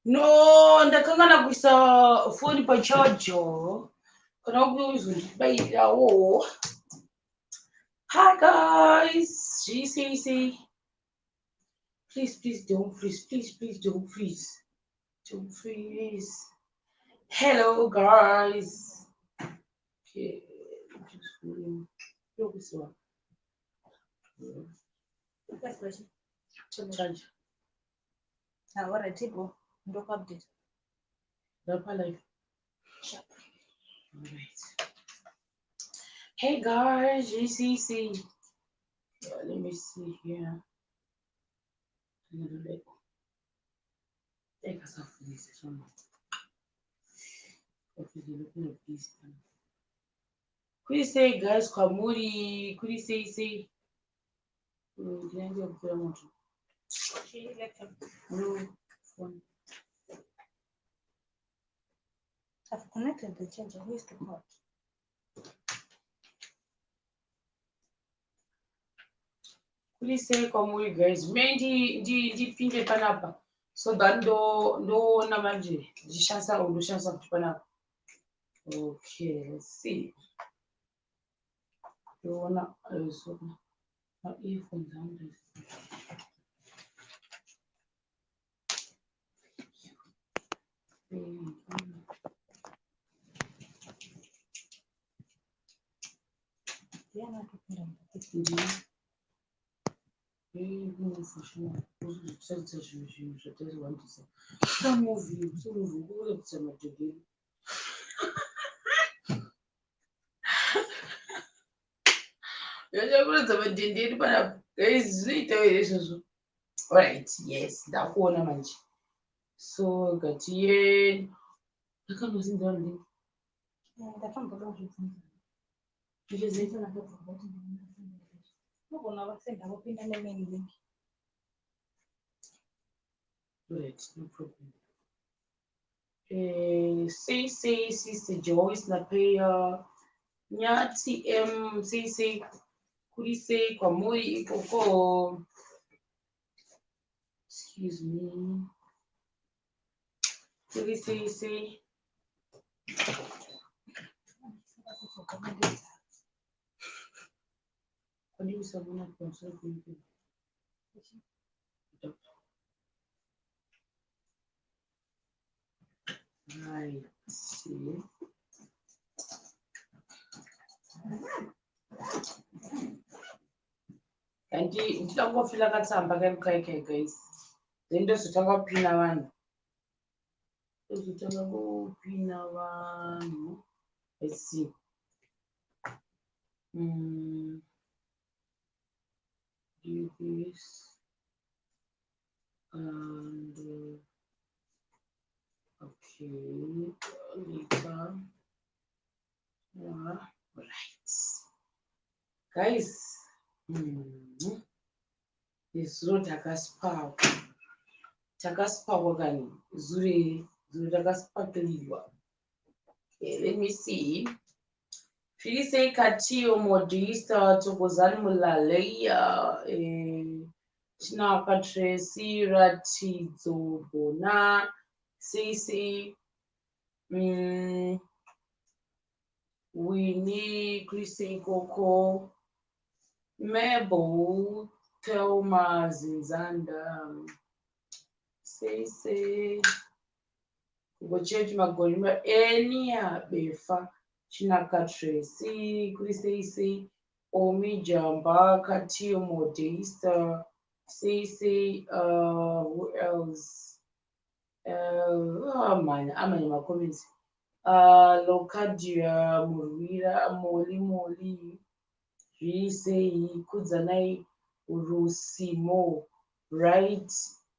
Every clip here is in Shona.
No, ndakangana kuisa phone pachajo. Kana kuzondibairawo. Hi guys, GCC. Please don't freeze. Please don't freeze. Don't freeze. Hello guys. Okay, just volume. Look this one. Charge. What I did was don't update. Dapa life. Alright. Hey guys, GCC. Let me see here. Take us off this one. Okay, looking at this one. Could you say guys Kwamuri? Could you say I've connected the charger. Where's the cord? Could you say Kwamuri guys? Mendi pinje panapa. So that do na manje. Jishasa or Lushasa panapa. Okay, let's see. You wanna also earphones on this. Alright, yes, ndakuona manje. So gatiye ndakangozinda link. Right, no problem. Sister Joyce Napea Nyati Sisi Kurise Kwamuri Ikoko. Excuse me. Kurise. Right. See. And nditangofila katsamba kaikaika guys. Then ndozotanga kupina vanhu. Ndozotanga kupina vanhu. Let's see. Do this and okay later. Yeah, right, guys. This road takasparkwa kani zuri takasparkliwa. Okay, let me see. Filise Katio Modista Tokozani Mulaleya China Patresi Ratizo Bona Sisi Winnie Chrissy Coco Mabel Thelma Zinzanda Sisi Kugochechi Magorima Enia Befa Chinaka Tracy, Chrissy, Omi Jamba, Katio Modesta, Cece, who else? Oh man, I'm in my comments. Lokadia, Murira, Moli, Rise, Kuzanai, Rusimo, Right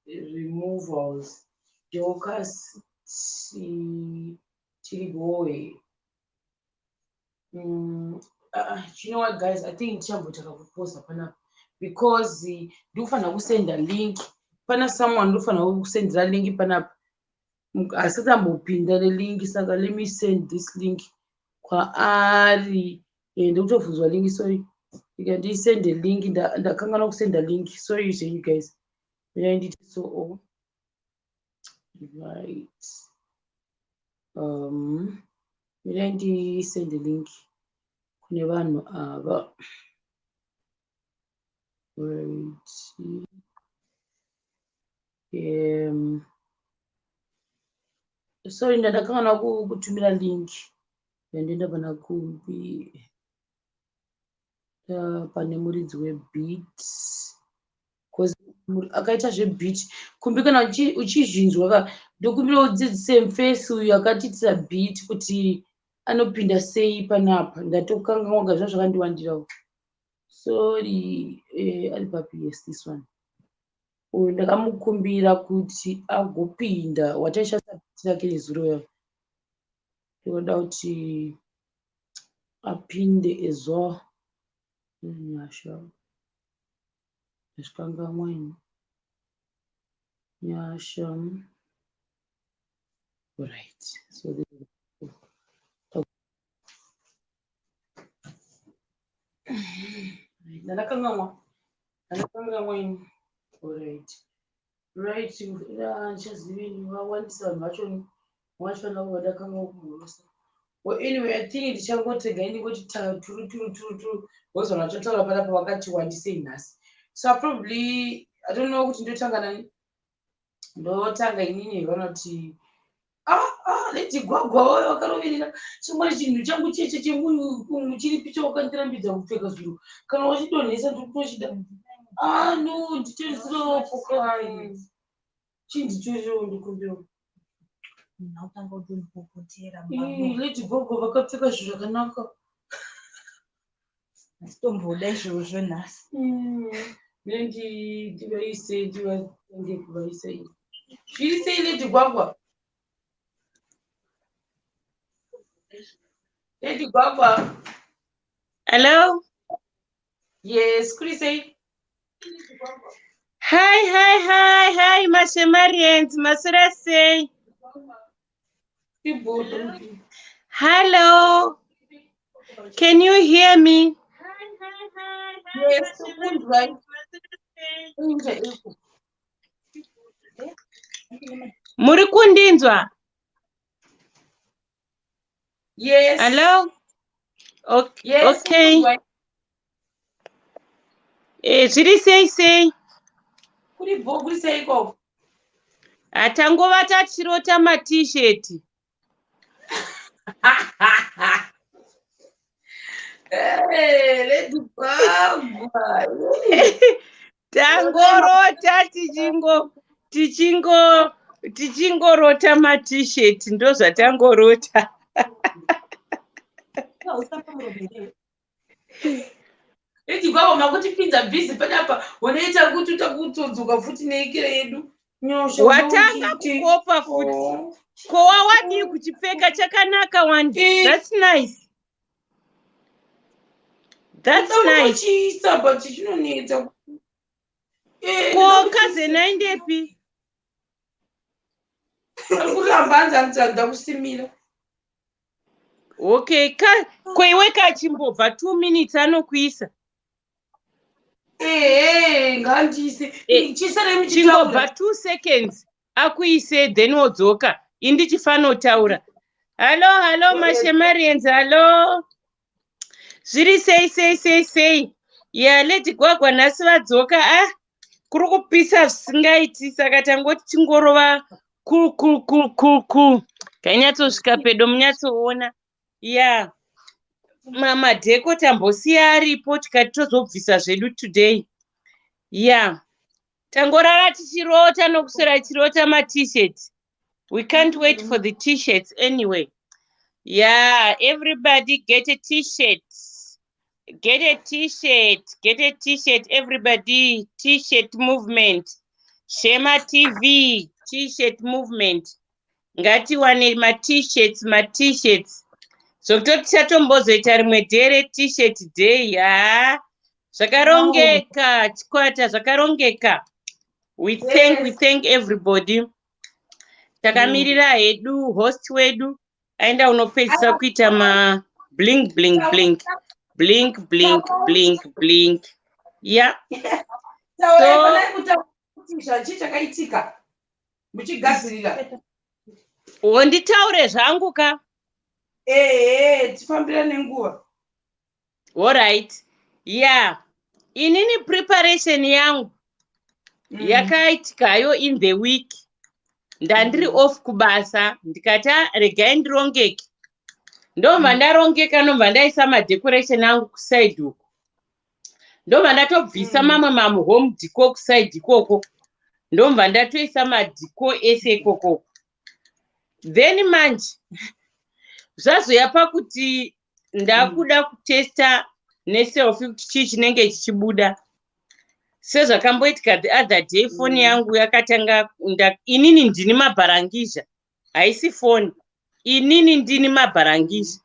Removals, Jokas, Chiliboy. You know what guys, I think ndichambotaka kuposta panapa because ndikufana kusenda link pana someone ndikufana kusendera link panapa asi tambopinda nelink saka let me send this link kwaari ndikutobvunzwa link sorry ndikandisende link ndakangana kusenda link sorry you guys nditi so Right. Mirendi send the link. Kune vanhu ava. Right. Sorry, ndakangana kutumira link. Ndenda pana Kumbi. Pane muridzi webeat. Cause akaita zvebeat. Kumbi kana uchizvinzwa ndokumbira udzidzise mufesi uyu akatiitira beat kuti anopinda sei panapa. Ndatokanganwa zvakandiwandirawo. Sorry, ari papi, yes, this one. Uyu ndakamukumbira kuti agopinda wataishandisa beat rake nezuro yayo. Ndoda kuti apinde as well. Nyasha. Zvikanganwa ini. Nyasha. Right. So this is ndakanganwa ini. Alright. Right. Ndichazivini wawandisa vanhu vacho wachona wadakanganwa kumhorosa. Well, anyway, I think ndichangotega ingoti turu wozona chotaura panapa wakati wandisei nhasi. So I probably, I don't know kuti ndotanga inini vanoti leti gwagwa wakaroverera chimwe chinhu changu cheche chemunhu chiripi chawakandirambidza kupfeka zviro kana wachidonhesa ndikutochida no nditoisiropo chindichocho ndikumbira leti gwagwa vakapfeka zviro zvakanaka Sitomboda izvozvo nhasi. Ndivaise ndivatenge kuvaisa ini. Zvirisei leti gwagwa? Leti gwagwa. Hello? Yes, kurisei? Hi, Mashemarians, Masurasei. Hello? Can you hear me? Yes, right. Muri kundinzwa? Yes. Hello? Okay. Yes, Okay. Zviri sei? Kurisei ko? Atangova tachirota ma-t-shirt. Leti gwagwa. Tangorota tichingorota ma-t-shirt ndo zvatangorota. Leti gwagwa makutipinza bhizi panapa unoita kuti utakutodzoka futi neikira yedu. Watanga kukopa futi. Kowa wadii kuchipfeka chakanaka wandi. That's nice. That's nice. Ko kazenaindepi? Okay, kweiwe kachimbobva 2 minutes anokuisa. Ngandise. Chingobva 2 seconds akuise then wodzoka. Indi chifanotaura. Hello, Mashemarians, hello. Zviri sei. Yeah, leti gwagwa nhasi vadzoka. Kuri kupisa zvisingaiti saka tangoti chingorova cool. Kanyatsosvika pedo munyatsoona. Yeah. Madheko tambosiya aripo tikati tozobvisa zvedu today. Yeah. Tangorara tichirota nokusera tichirota ma-t-shirts. We can't wait for the t-shirts anyway. Yeah, everybody get a t-shirt. Get a t-shirt, everybody. T-shirt movement. Shema TV, t-shirt movement. Ngatiwane ma-t-shirts. Zvokutoti tichatombozoita rimwe dhere t-shirt day. Zvakarongeka, chikwata zvakarongeka. We thank everybody. Takamirira hedu host wedu aenda unopedzisa kuita ma blink. Yeah. So chakaitika. muchigadzirira. Wonditaure zvangu ka? Tifambira nenguva. All right. Yeah. Inini preparation yangu yakaitika in the week. Ndandiri off kubasa ndikati regai ndirongeke. Ndobva ndarongeka ndobva ndaisa madecoration angu kuside uko. Ndobva ndatobvisa mamwe home decor kuside ikoko. Ndobva ndatoisa madecor ese ikoko. Then manje zvazoya pakuti ndakuda kutesta neselfi kuti chii chinenge chichibuda. Sezvakamboitika the other day foni yangu yakatanga inini ndini mabharangizha haisi foni. Inini ndini mabharangizha.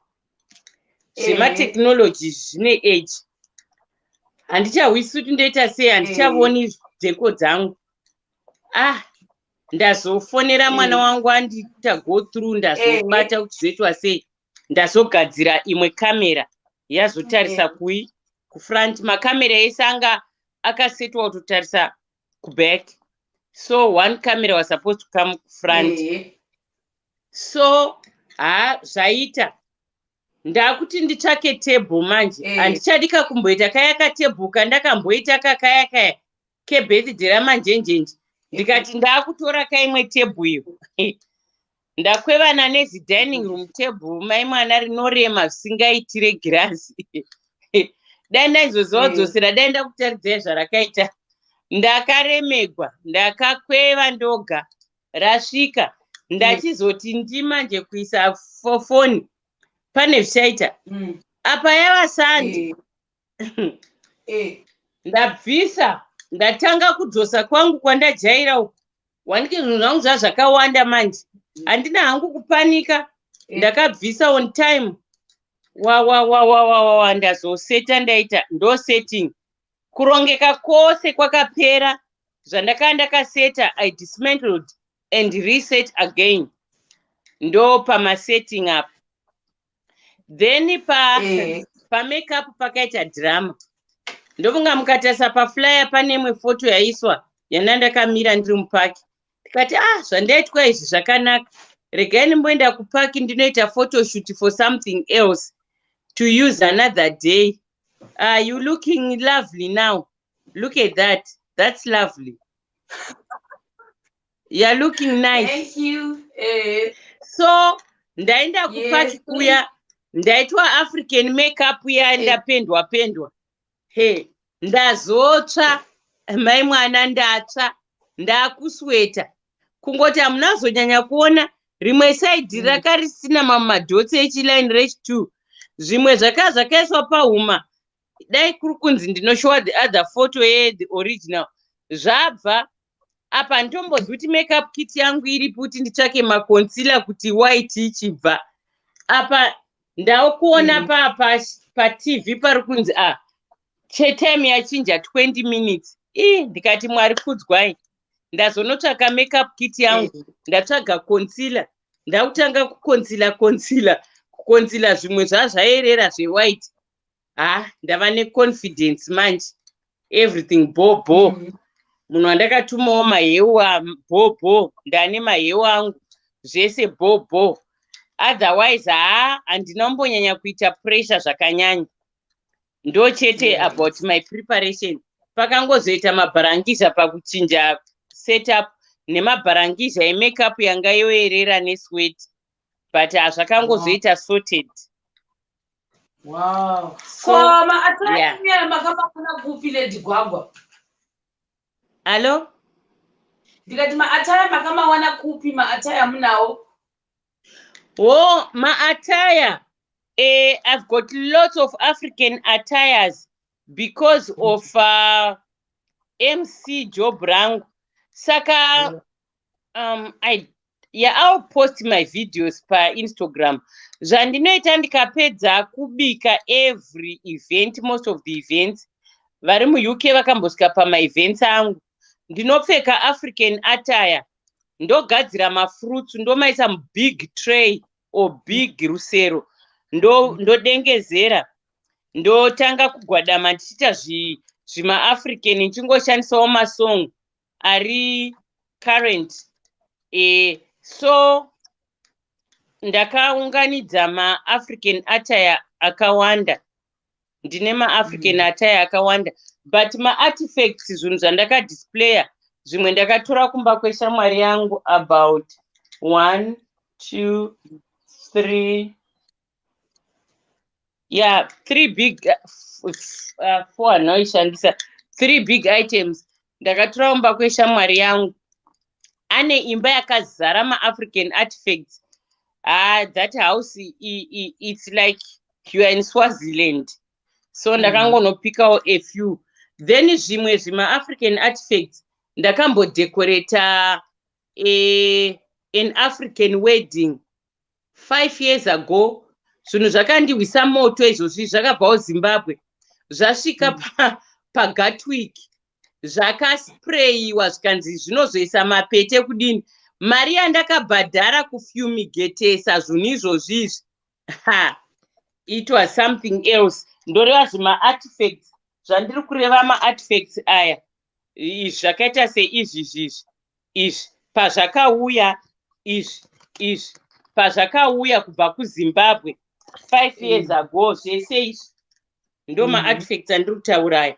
Zvematekinoloji zvine age. Handichawisi kuti ndoita sei, handichavoni dheko dzangu. Ndazofonera mwana wangu andita go through ndazobata kuti zvoitwa sei. Ndazogadzira imwe kamera yazotarisa kufront. Makamera ese anga akasetwa kutotarisa kuback. So one camera was supposed to come front. So zvaita ndakuti nditsvake table manje handichadika kumboita kaya katebhu kandakamboita kakaya kebirthday ramanjenjenje. Ndikati ndakutora kaimwe tebhu iyo ndakwevana dining room table mai mwana rinorema zvisingaitire girazi. Dai ndaizozodzosera dai ndakutaridzai zvarakaita. Ndakaremegwa ndakakweva ndoga rasvika ndachizoti ndimanje kuisa foni pane zvichaita apa yava sandi. Ndabvisa ndatanga kudzosa kwangu kwandajaira uku. Wanike zvinhu zvangu zvazvakawanda manje handina hangu kupanika. Ndakabvisa on time. Wa ndazoseta ndaita ndo setting. Kurongeka kwose kwakapera. Zvandakanga ndakaseta I dismantled and reset again. Ndo pamasetting up. Then pa makeup pakaita drama. Ndovunga mukatasa paflyer pane imwe foto yaiswa yandandakamira ndiri mupaki. Tikati zvandaitwa izvi zvakanaka. Regai ndimboenda kupaki ndinoita photoshoot for something else to use another day. You looking lovely now. Look at that. That's lovely. You're looking nice. Thank you. So ndaenda kupaki kuya ndaitwa African makeup ya ndapendwa. Ndazotsva mai mwana ndatsva ndakusweta. Kungoti hamunazonyanya kuona rimwe side rakarisina mamadhotsi echiline rechi2. Zvimwe zvakaiswa pahuma. Dai kuri kunzi ndinoshowa the other photo the original. Zvabva apa ndombozvi kuti makeup kit yangu iripo kuti nditsvake maconcealer kuti white ichibva. Apa ndakuona pa TV pari kunzi time yachinja 20 minutes. Ndikati Mwari kudzwai. Ndazonotsvaka makeup kit yangu ndatsvaga concealer. Ndakutanga kuconcealer zvimwe zvazvaerera zvewhite. Ndava neconfidence manje. Everything bobo. Munhu wandakatumawo mahewa bobo. Ndane mahewa angu zvese bobo. Otherwise handina kumbonyanya kuita pressure zvakanyanya. Ndo chete about my preparation. Pakangozoita mabharangizha pakuchinja setup nemabharangizha emakeup yanga yoerera nesweat. But hazvakangozoita sorted. Wow. So, makafuna kupi Lady Gwagwa? Hello? Ndikati maataya makamawana kupi maataya munawo? Attire. I've got lots of African attires because of MC job rangu. Saka I'll post my videos pa Instagram. Zvandinoita ndikapedza kubika every event, most of the events. Vari mu-UK vakambosvika pama-events angu. Ndinopfeka African attire. Ndogadzira mafruits, ndomaisa big tray or big rusero. Ndodengezera. Ndotanga kugwadama ndichiita zvima-African, ndichingoshandisawo masong ari current. So ndakaunganidza ma-African attire akawanda. Ndine ma-African attire akawanda. But ma-artifacts zvinhu zvandakadisplaya zvimwe ndakatora kumba kweshamwari yangu about 1, 2, 3. Yeah, 3 big 4 anoishandisa 3 big items ndakatora kumba kweshamwari yangu. Ane imba yakazara ma-African artifacts. That house it's like you are in Swaziland. So ndakangonopikawo a few. Then zvimwe zvima-African artifacts ndakambodecorata an African wedding 5 years ago. Zvinhu zvakandiwisa moto izvozvi zvakabvawo Zimbabwe. Zvasvika paGatwick. Zvakasprayiwa zvikanzi zvinozoisa mapete kudini. Mari yandakabhadhara kufumigetesa zvinhu izvozvizvi. It was something else. Ndoreva zvima-artifacts. Zvandiri kureva ma-artifacts aya. Zvakaita seizvizvizvi. Izvi pazvakauya. Izvi pazvakauya kubva kuZimbabwe 5 years ago. Zvese izvi ndo ma-artifacts andiri kutaura aya.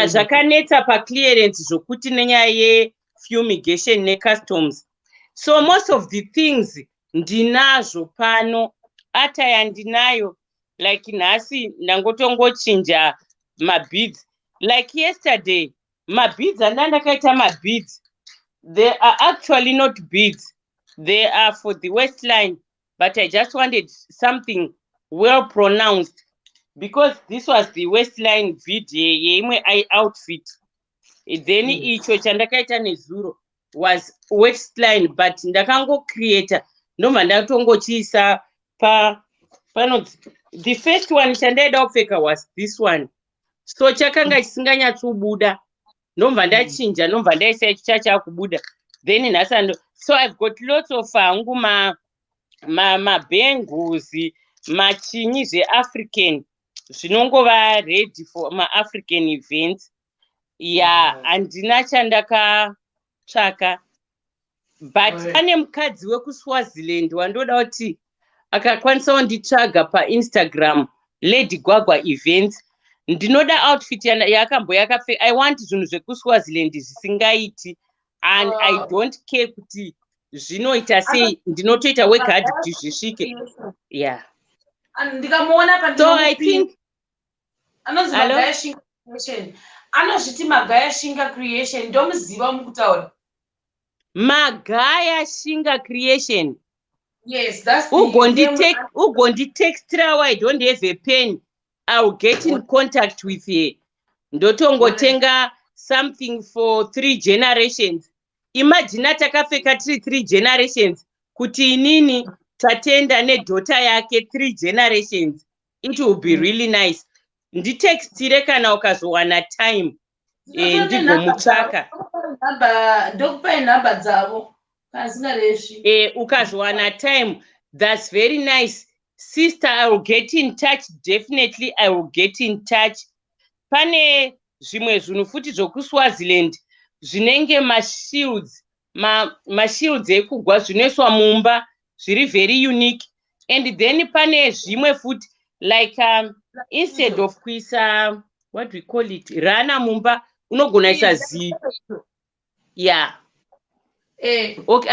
Zvakanetsa paclearance zvokuti nenyaya yefumigation necustoms. So most of the things ndinazvo pano. Attire ndinayo. Like nhasi ndangotongochinja mabeads. Like yesterday, mabeads andakaita mabeads. They are actually not beads. They are for the waistline. But I just wanted something well pronounced. Because this was the waistline video yeimwe outfit. Then icho chandakaita nezuro was waistline, but ndakango-creator. Ndobva ndatongochiisa the first one chandaida kupfeka was this one. So chakanga chisinganyatsobuda. Ndobva ndachinja, ndobva ndaisa icho chachakubuda. Then nhasi so I've got lots of hangu ma-bangles, machinyi zve-African. Zvinongova ready for ma-African events. Yeah, handina chandakatsvaka. But pane mukadzi wekuSwaziland wandoda kuti akakwanisa kunditsvaga paInstagram, Lady Gwagwa Events. Ndinoda outfit yakamboyakapfeka. I want zvinhu zvekuSwaziland zvisingaiti. And I don't care kuti zvinoita sei. Ndinotoita work hard kuti zvisvike. Yeah. So I think anozviti Magaya Shinga Creation. Ndomuziva mukutaura. Magaya Shinga Creation. Yes, that's the ugonditextra. I don't have a pen. I'll get in contact with her. Ndotongotenga something for 3 generations. Imagine takapfeka 3 generations. Kuti inini tatenda nedaughter yake 3 generations. It will be really nice. Nditextire kana ukazowana time. Ndigomutsvaka. Ndokupa nhamba dzavo. Ukazowana time. That's very nice. Sister, I will get in touch. Definitely, I will get in touch. Pane zvimwe zvinhu futi zvokuSwaziland zvinenge ma-shields. Ma-shields ekugwa zvinoiswa mumba. Zviri very unique. And then pane zvimwe futi like instead of kuisa what we call it rana mumba unogona isa zi. Yeah. Okay,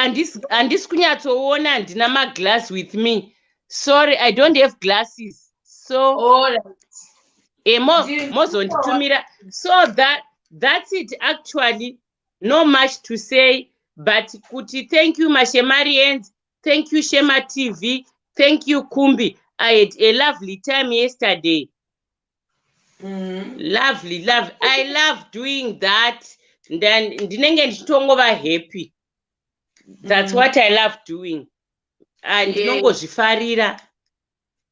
andisi kunyatsoona handina maglass with me. Sorry, I don't have glasses. So mozonditumira. So that's it actually. No much to say, but kuti thank you Mashemarians, thank you Shema TV, thank you Kumbi. I had a lovely time yesterday. Lovely. I love doing that. Then ndinenge ndichitongova happy. That's what I love doing. And ndinongozvifarira.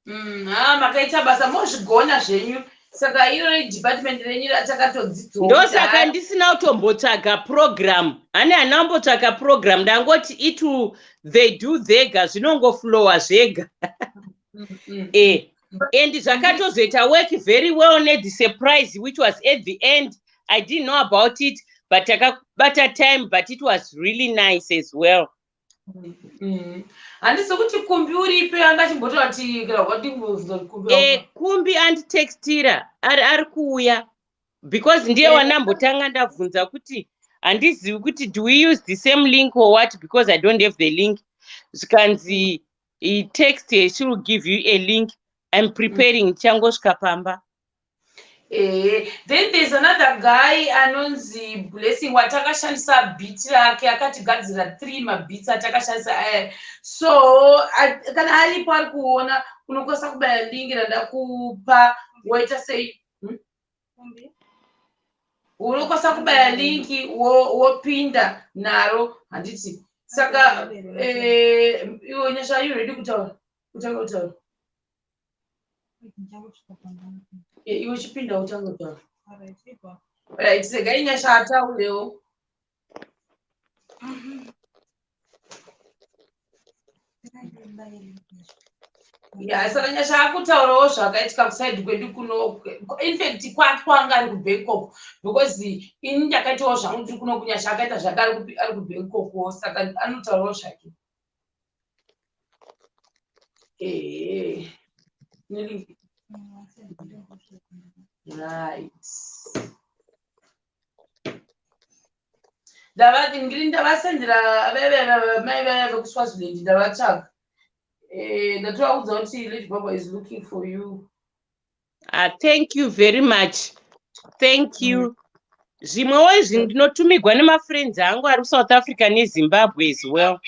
Makaita basa mozvigona zvenyu. Saka iro department renyu ratakatodzidza. Ndosaka ndisina kutombotsvaga program. Ani anambotsvaga program ndangoti they do zvega zvinongoflowa zvega. And zvakatozoita work very well. The surprise which was at the end, I didn't know about it. but takabata time, but it was really nice as well. Handisi kuti Kumbi uripe anga chimbototi Kumbi and Textira ari kuuya because ndiye wanambotanga ndabvunza kuti handizivi kuti do we use the same link or what, because I don't have the link. Zvikanzi text she will give you a link. I'm preparing changosvika pamba. Then there's another guy anonzi Blessing watakashandisa beat rake akatigadzira 3 mabeats atakashandisa so kana alipo ari kuona unokosa kubaya link randakupa waita sei unokosa kubaya linki wopinda naro handiti saka iwe nyasha you ready kutaura kutaura iwe chipinda utanga kutaura right segai nyasha ataurewo saka nyasha akutaurawo zvakaitika kusaidi kwedu kuno infact kwanga ari kubangkok because ini ndakaitawo zvangu tiri kuno kunyasha akaita zvake ari kubangkok saka anotaurawo zvake right ndiri ndavasendera mai vaya vekuswaziland ndavatsvaga ndatovaudza kuti Lady Baba is looking for you. Thank you very much. Thank you. Zvimwewo zvinhu ndinotumigwa nemafriends angu ari South Africa neZimbabwe as well.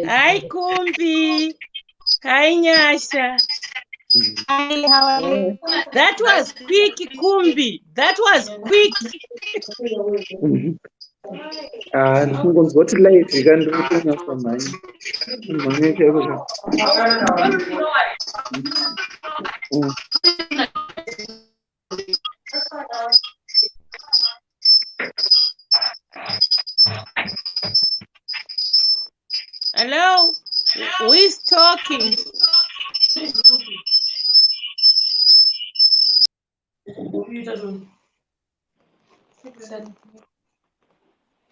Hi Kumbi. Hi Nyasha. Hi, how are you? That was quick, Kumbi. That was quick. Ndikungonzwa kuti live ikandikutonya samhanyi mhanya chaiko Hello, who is talking?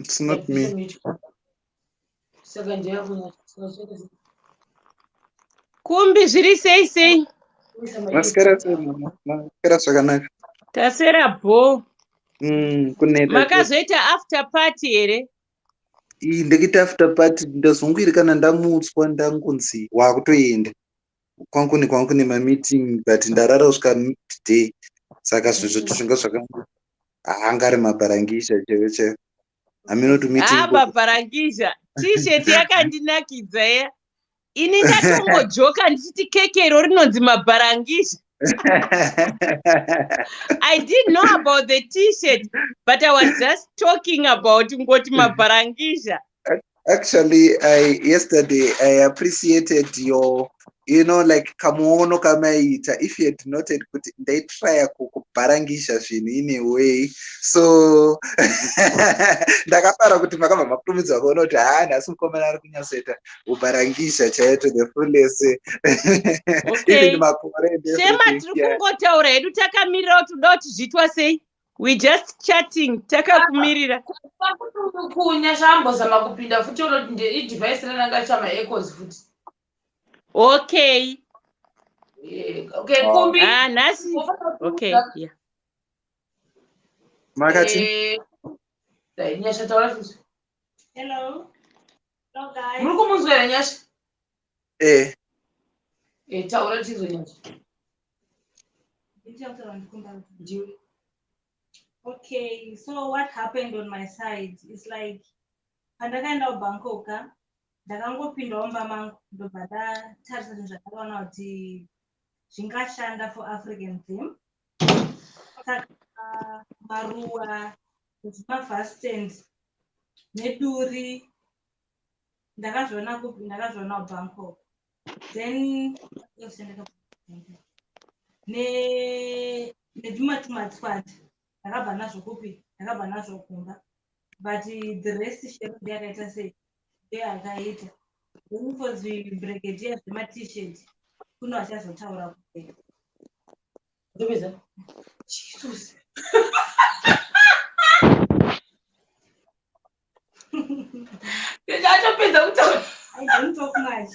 It's not me. Kumbi zviri sei? Maswera zvakanaka. Taswera bho. Kuneta. Makazoita after party here? Ndikuita after party ndazongwiri kana ndamutswa ndangunzi wakutoenda. Kwangu nema meeting but ndarara kusvika today. Saka zvozoto zvinga zvakanaka. Angari mabarangisha chaiwo. Mabarangisha t-shirt yakandinakidza ya. Ini ndatongojoka ndichiti kekero rinonzi mabarangisha. I didn't know about the t-shirt, but I was just talking about ngoti mabarangisha. Actually, yesterday I appreciated your, like kamuono kamaita. If you had noted, they try kubarangisha zvinhu in a way. So ndakafara kuti makabva makurumidza kuona kuti nhasi mukomana ari kunyasoita kubarangisha chaito the fullest. Okay. Sema tiri kungotaura hedu takamirira kuti uda kuti zviitwa sei. We just chatting, takakumirira. Kunyasha ambozama kupinda futi unoti i-device rananga chama echoes futi. Okay. Okay, Kumbi. Nasi. Okay, yeah. Makati. Nyasha taura futi. Hello. Hello guys. Muri kumunzwera Nyasha? Taura tizo Nyasha. Ndiwe. Okay, so what happened on my side is like pandakaenda kuBangkok ndakangopindawo mumba mangu ndobva ndatarisa zvinhu zvakaona kuti zvingashanda for African theme. Saka maruwa mavhastand neduri ndakazviona kupi? Ndakazviona kuBangkok. Then netumatswati ndakabva nazvo kupi? Ndakabva nazvo kumba. But the rest shape ndeyakaita sei? Ndeyakaita. Then for the brigadier zvema-t-shirt kuno vachazotaura kupera. Ndopedza. Jesus. Atopedza kutaura. I don't talk much.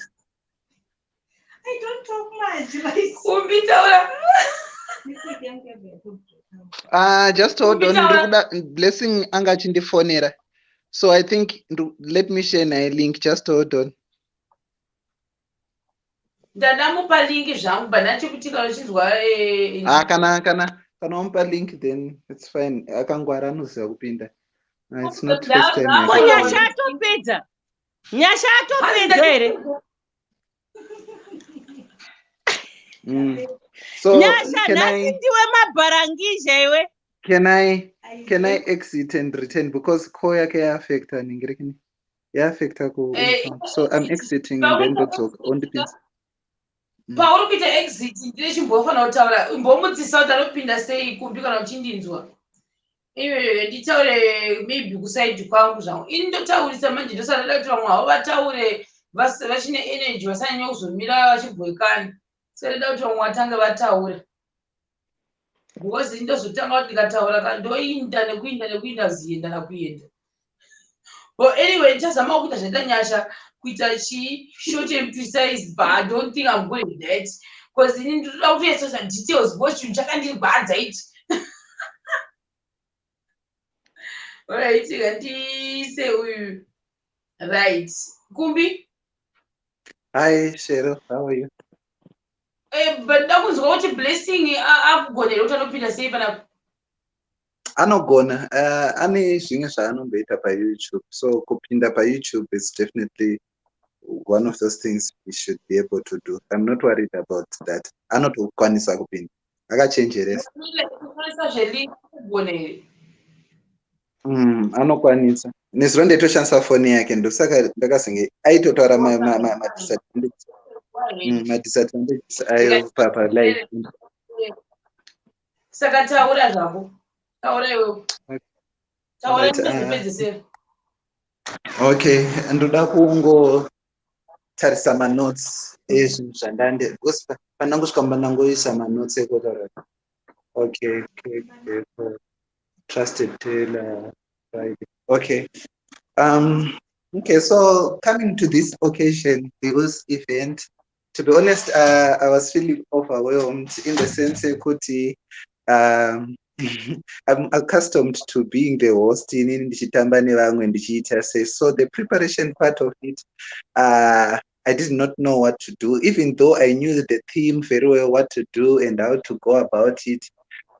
I don't talk much, right? Kumbi taura. Just hold on. Blessing anga chindifonera. So I think let me share my link. Just hold on. Ndadamupa link zvangu bana chekutika uchinzwa Kana umupa link then it's fine. Akangwara anoziva kupinda. It's not first time. Nyasha atopedza. Nyasha atopedza here. So Nyasha nhasi ndiwe mabharangizha iwe. Can I exit and return because call yake yaafecta ningirekini. Yaafecta ku so I'm exiting and then on the pins. Pauri kuita exit ndine chimbofanira kutaura imbomudzisa kuti anopinda sei Kumbi kana uchindinzwa. Iwe nditaure maybe kusaidi kwangu zvangu. Ini ndotaurisa manje ndosara ndada kuti vamwe havo vataure vachine energy vasanyanya kuzomira vachibhoekana. Saka ndada kuti vamwe vatange vataura. Because ndozotanga kuti ndikataura kandoinda nekuinda zienda nakuenda. But anyway, ndichazama kuita zvaita Nyasha kuita short and precise, but I don't think I'm good at that. Because ini ndoda kutoisa some details but chinhu chakandirwadza iti. Alright, ngatiise uyu. Right. Kumbi? Hi, Cheryl. How are you? But ndakunzwa kuti Blessing akugonera kuti anopinda sei panapa. Anogona. Ane zvimwe zvaanomboita paYouTube. So kupinda paYouTube is definitely one of those things we should be able to do. I'm not worried about that. Anotokwanisa kupinda. Akachenjeresa. Anokwanisa. Nezuro ndetoshandisa foni yake ndosaka ndakazenge aitotaura madisadvantages ayo live. Saka taura zvako. Taura iwewe. Taura ndozopedzisira. Okay, ndoda kungotarisa manotes ezvinhu zvandande because pandangu nangoisa manotes ekotaura. Okay, trusted tailor Friday. Okay. Okay, so coming to this occasion, this event, to be honest, I was feeling overwhelmed in the sense that I'm accustomed to being the host in Ndichitamba nevamwe ndichiita sei. So the preparation part of it, I did not know what to do, even though I knew the theme very well, what to do and how to go about it.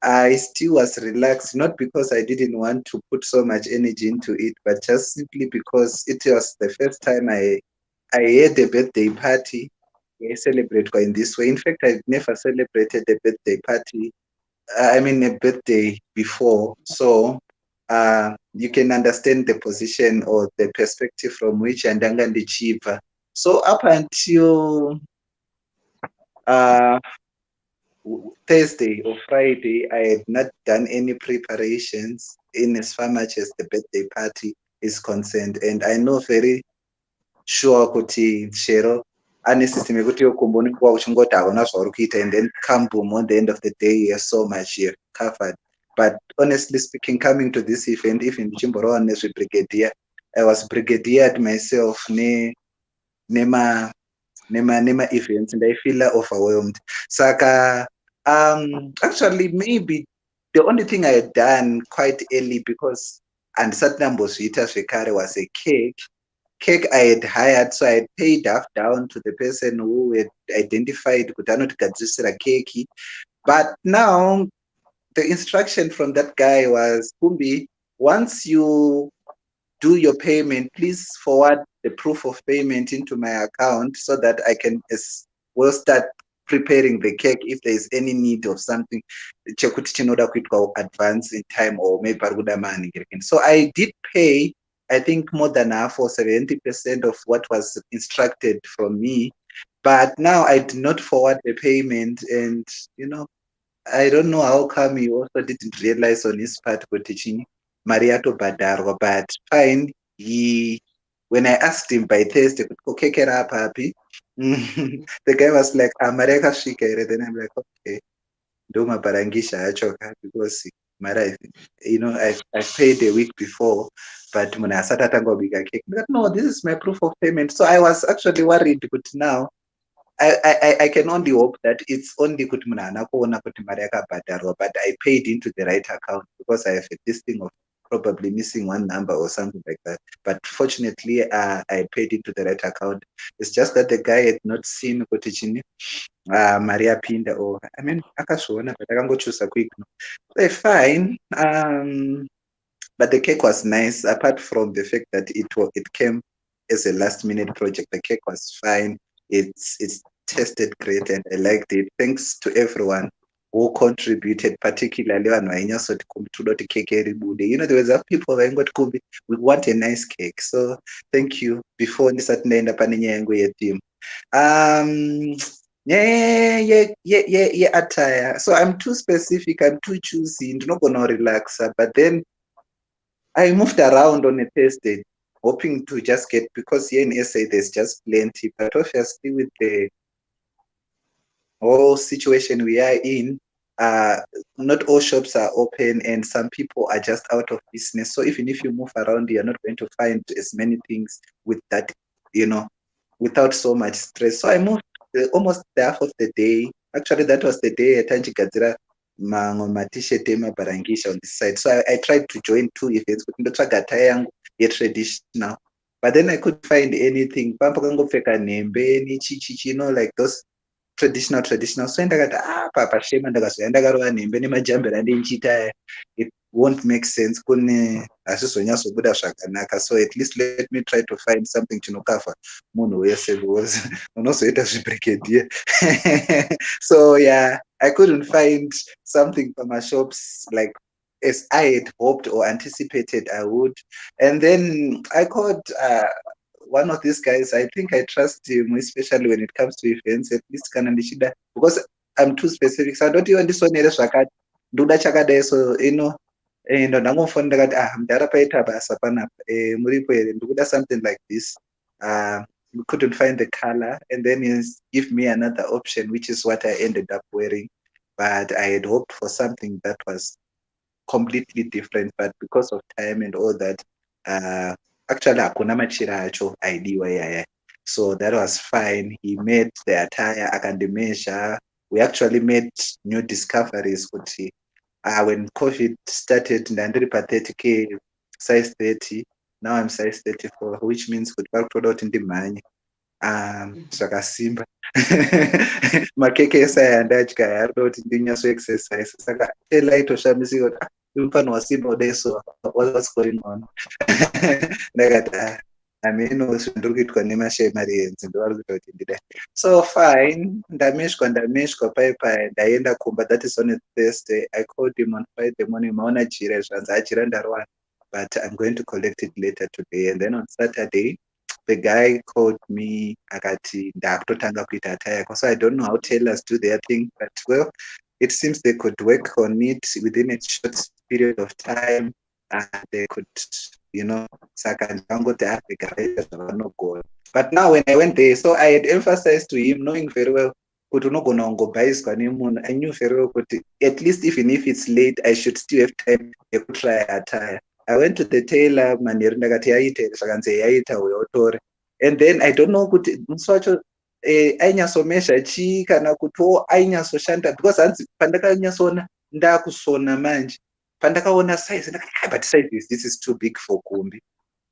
I still was relaxed, not because I didn't want to put so much energy into it, but just simply because it was the first time I had a birthday party. I celebrate in this way. In fact, I've never celebrated a birthday party. A birthday before. So you can understand the position or the perspective from which Andanga Ndichiva. So up until Thursday or Friday, I had not done any preparations in as far much as the birthday party is concerned. And I know very sure kuti Cheryl ane system yekuti yokumboni kwa uchingoti hauna zvauri kuita and then come boom on the end of the day you have so much here covered. But honestly speaking, coming to this event, even ndichimborowa nezvebrigadier, I was brigadiered myself nema events and I feel overwhelmed. Saka actually maybe the only thing I had done quite early because and satnambozvita zvekare was a cake I had hired, so I had paid half down to the person who had identified kuti anotigadzisira keki. But now the instruction from that guy was, Kumbi, once you do your payment, please forward the proof of payment into my account so that I can as well start preparing the cake if there is any need of something chekuti chinoda kuitwa advance in time or maybe parikuda mani. So I did pay, I think more than half or 70% of what was instructed from me. But now I did not forward the payment, and I don't know how come he also didn't realize on his part kuti Mariato Badarwa, but fine. When I asked him by Thursday, okay, happy. The guy was like, Mareka Shikere. Then I'm like, okay, Doma Barangisha Achoka, because Mara, I paid a week before, but munhu asati atanga kubika cake. No, this is my proof of payment. So I was actually worried, but now I can only hope that it's only kuti munhu haana kuona kuti mari yakabhadharwa, but I paid into the right account because I have this thing of probably missing one number or something like that. But fortunately, I paid into the right account. It's just that the guy had not seen kuti chini mari yapinda, or I mean akazviona, but akangochusa kuignore. Fine. But the cake was nice. Apart from the fact that it came as a last-minute project, the cake was fine. It's tasted great, and I liked it. Thanks to everyone who contributed, particularly on my cake. There was people who Kumbi, we want a nice cake. So thank you. Before this at the team. Yeah, attire. So I'm too specific, I'm too choosy, I'm not gonna relax. But then I moved around on a Thursday, hoping to just get, because here in SA there's just plenty, but obviously with the whole situation we are in, not all shops are open and some people are just out of business. So even if you move around, you're not going to find as many things with that, without so much stress. So I moved almost half of the day. Actually, that was the day Tanjigadzira t-shirt emabarangisha on this side. So I tried to join two events, but ndotsvaga tie yangu yetraditional. But then I couldn't find anything. Pampakangopfeka nembe nechichi, like those traditional. So ndakati papa shame ndakazoya ndakarova nembe nemajambera ndenchita, it won't make sense, kune hazvizonyatsobuda zvakanaka. So at least let me try to find something chinokafa munhu wese, because unozoita zvibrigadier. So yeah, I couldn't find something from my shops like as I had hoped or anticipated I would. And then I called one of these guys. I think I trust him, especially when it comes to events, at least kanandishida, because I'm too specific. So I don't even ndisonere zvakati ndoda chakadai. So ndo ndangomufona ndakati mudhara paita basa panapa, muripo here, ndikuda something like this. We couldn't find the color, and then he gave me another option, which is what I ended up wearing. But I had hoped for something that was completely different, but because of time and all that, actually hakuna machira acho aidiwa yaya. So that was fine. He made the attire, akandimezha. We actually made new discoveries. When COVID started, ndandiri pa 30K, size 30. Now I'm size 34, which means kuti pakutoda kuti ndimhanye. Zvakasimba. Makeke ese andadya arikuda kuti ndinyatso exercise. Saka tela itoshamisika kuti umfana wasimba kudai, so what's going on? Ndakati ndiri kuitwa nemashemari enzi ndovari kuita kuti ndidai. So fine, ndameshwa paipai, ndaenda Kumba. That is on a Thursday. I called him on Friday morning, maona jira zvanzi ajira ndarwana, but I'm going to collect it later today. And then on Saturday, the guy called me akati ndakutotanga kuita attire. So I don't know how tailors do their thing, but well, it seems they could work on it within a short period of time, and they could, saka ndangoti apika zvavanogona. But now when I went there, so I had emphasized to him, knowing very well kuti unogona kungobhaiswa nemunhu. I knew very well kuti at least even if it's late, I should still have time yekutry attire. I went to the tailor, manheru ndakati yaita, zvakanzi yaita uyotore. And then I don't know kuti musi wacho ainyatsomezha chii kana kutiwo ainyatsoshanda, because hanzi pandakanyatsoona ndakusona manje, pandakaona size ndakati but this is too big for Kumbi.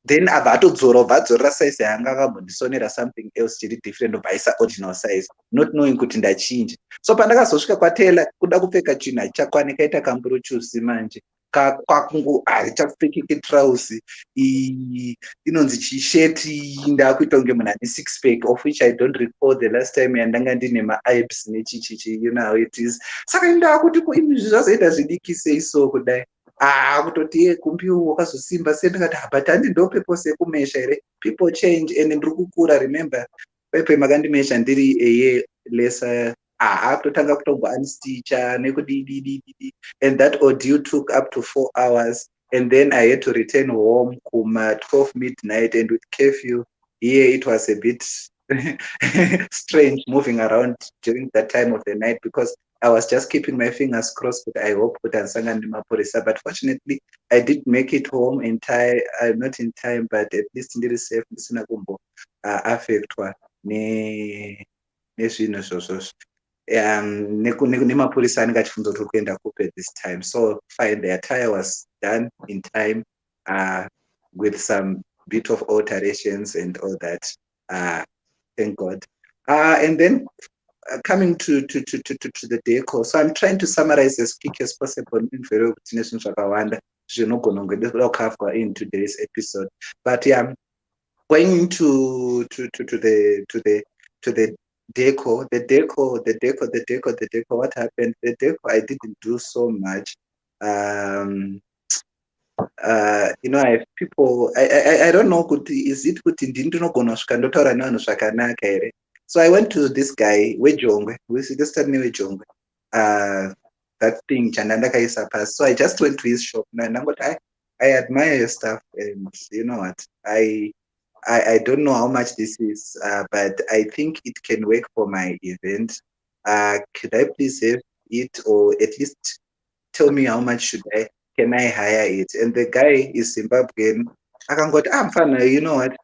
Then abva atodzorera size yanga akambondisonera something else chiri different, obvaisa original size, not knowing kuti ndachinja. So pandakazosvika kwatailor kuda kupfeka chinhu hachichakwane, kaita kamburuchuzi manje kwakungu haichapfekeki trousi inonzi chisheti, ndakuita kunge munhu ane 6-pack, of which I don't recall the last time yandanga ndine maibs nechichichi, you know how it is. Saka ndakuti izvi zvazoita zvidiki sei so kudai, kutoti Kumbi wakazosimba sei. Ndakati but handi ndopepo sekumesha here, people change and ndiri kukura. Remember pepe makandimesha ndiri a year lesser, kutotanga kutombounstitcha nekudidididi, and that ordeal took up to 4 hours. And then I had to return home kuma 12 midnight, and with curfew here it was a bit strange moving around during that time of the night, because I was just keeping my fingers crossed, but I hope that Ansanga Mapurisa. But fortunately, I did make it home in time. Not in time, but at least in the safe. Sinakumbo affectwa ne nezvinhu zvozvo. Nemapurisa anenge achifunza kuti kuenda kupe this time. So fine, the attire was done in time with some bit of alterations and all that. Thank God. And then coming to the deco, so I'm trying to summarize as quick as possible in very in today's episode. But yeah, going to the deco, the deco. What happened? The deco, I didn't do so much. You know, I have people. I don't know. Is it good? So I went to this guy, Wejongwe, who suggested me Wejongwe. That thing, Chandanda Kaisa pass. So I just went to his shop and I admire your stuff, and you know what? I don't know how much this is, but I think it can work for my event. Could I please have it, or at least tell me how much can I hire it? And the guy is Zimbabwean. I can go, I'm fine. You know what?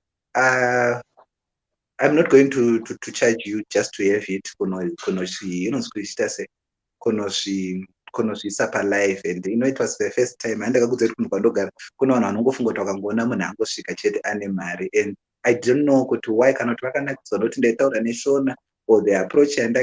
I'm not going to charge you just to have it. You know, Supper Life, and you know, it was the first time and I don't know why cannot or the approach and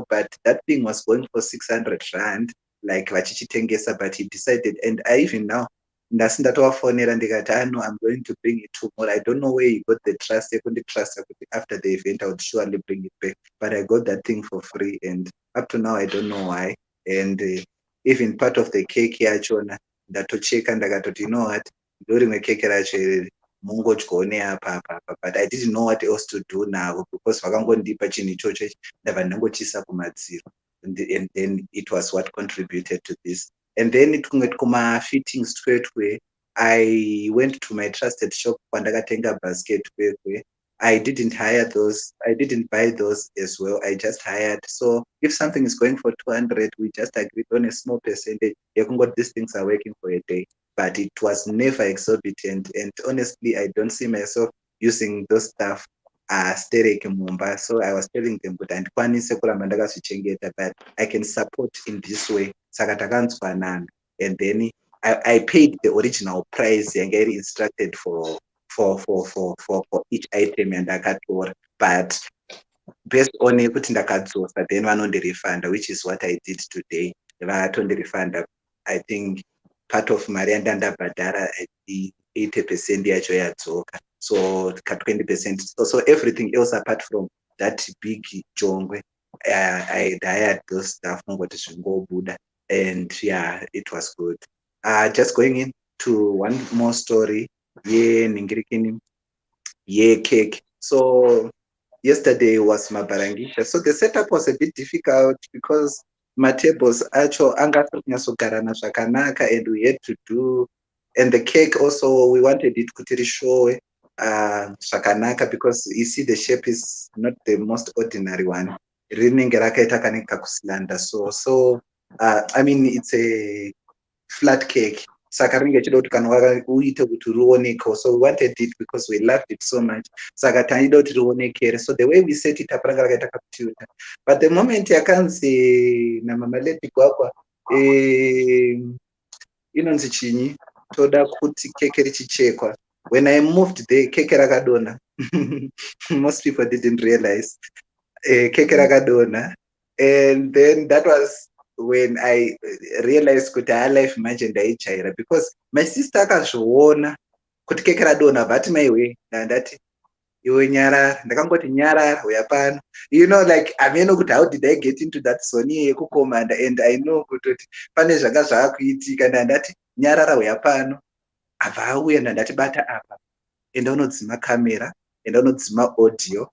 but that thing was going for 600 rand, like Vachichitengesa, but he decided, and I even now I'm going to bring it tomorrow. I don't know where he got the trust. I couldn't trust after the event. I would surely bring it back. But I got that thing for free, and up to now I don't know why. And even part of the cake here, that to check and I got, you know what, during the cake actually but I didn't know what else to do now because and then it was what contributed to this. And then it kuma fitting straight way. I went to my trusted shop, Pandagatenga Basket. I didn't hire those. I didn't buy those as well. I just hired. So if something is going for 200, we just agreed on a small percentage. These things are working for a day, but it was never exorbitant. And honestly, I don't see myself using those stuff. So I was telling them, but I can support in this way. And then I paid the original price and get instructed for each item and I got more. But based on it, then one on the refund, which is what I did today. On the refund, I think part of Marianda and Badara, 80% so 20%. So everything else apart from that big jongwe, I hired those stuff, and yeah, it was good. Just going into one more story. Yeah, cake. So yesterday was Mabarangisha. So the setup was a bit difficult because my tables actually and we had to do, and the cake also we wanted it to show shakanaka because you see the shape is not the most ordinary one. So I mean it's a flat cake. So we wanted it because we loved it so much. So the way we set it up, but the moment I can say toda kuti keke richichekwa. When I moved the keke rakadona, most people didn't realize keke rakadona, and then that was when I realized kuti life manje ndaichaira because my sister akazviona kuti keke radona, but my way ndati iwe nyarara, ndakangoti nyarara uya pano, you know, like I mean how did I get into that zone yekukomanda, and I know kuti pane zvanga zvakuitika ndati nyarara uya pano abva auya ndati bata apa enda unodzima camera enda unodzima audio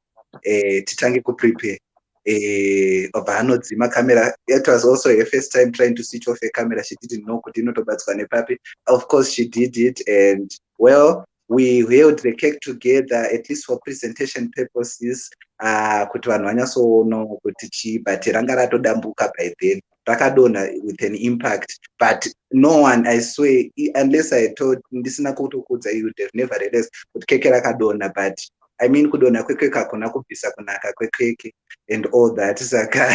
titange kuprepare obva anodzima camera. It was also her first time trying to switch off a camera. She didn't know kuti inotobatswa nepapi. Of course she did it, and well, we held the cake together at least for presentation purposes. kuti vanhu vanyatsoona kuti chii, but ranga ratodambuka by then, rakadonha with an impact. But no one, I swear, unless I told ndisina kutokudza, you would have nevertheless kuti keke rakadonha. But I mean kudonha kwekeke hakuna kubvisa kunaka kwekeke and all that, saka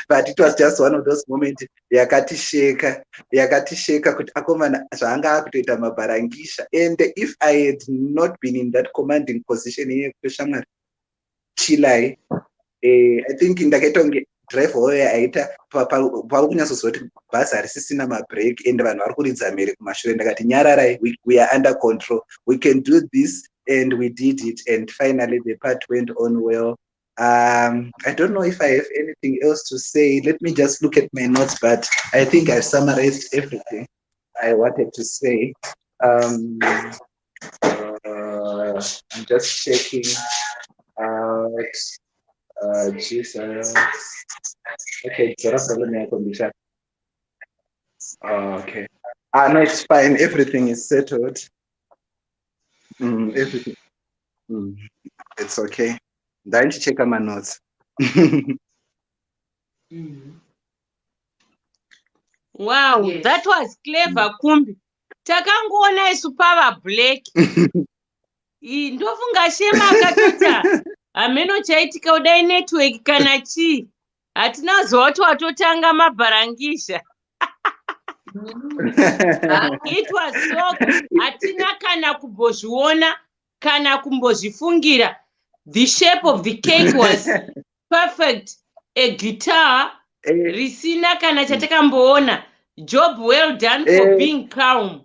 but it was just one of those moments yakatisheka kuti akomana zvaanga akutoita mabharangisha. And if I had not been in that commanding position yekutoshamwari chilai, I think ndakaita kunge driver wayo aita pakunyatsoziva kuti bhazi harisisina mabreak and vanhu vari kuridza mhere kumashure. Ndakati nyararai, we are under control, we can do this, and we did it, and finally the part went on well. I don't know if I have anything else to say. Let me just look at my notes, but I think I've summarized everything I wanted to say. I'm just checking out Jesus. Okay, okay. No, it's fine. Everything is settled. Everything. It's okay. Then check my notes. Wow, yes. That was clever, Kumbi. Takangoona isu pava black. Ndofunga shema akatota. Ameno chaitika udai network kana chii. Hatina zoto watotanga mabharangisha. It was so good. Hatina kana kumbozviona kana kumbozvifungira. The shape of the cake was perfect. A guitar, risina kana chatakamboona. Job well done for being calm.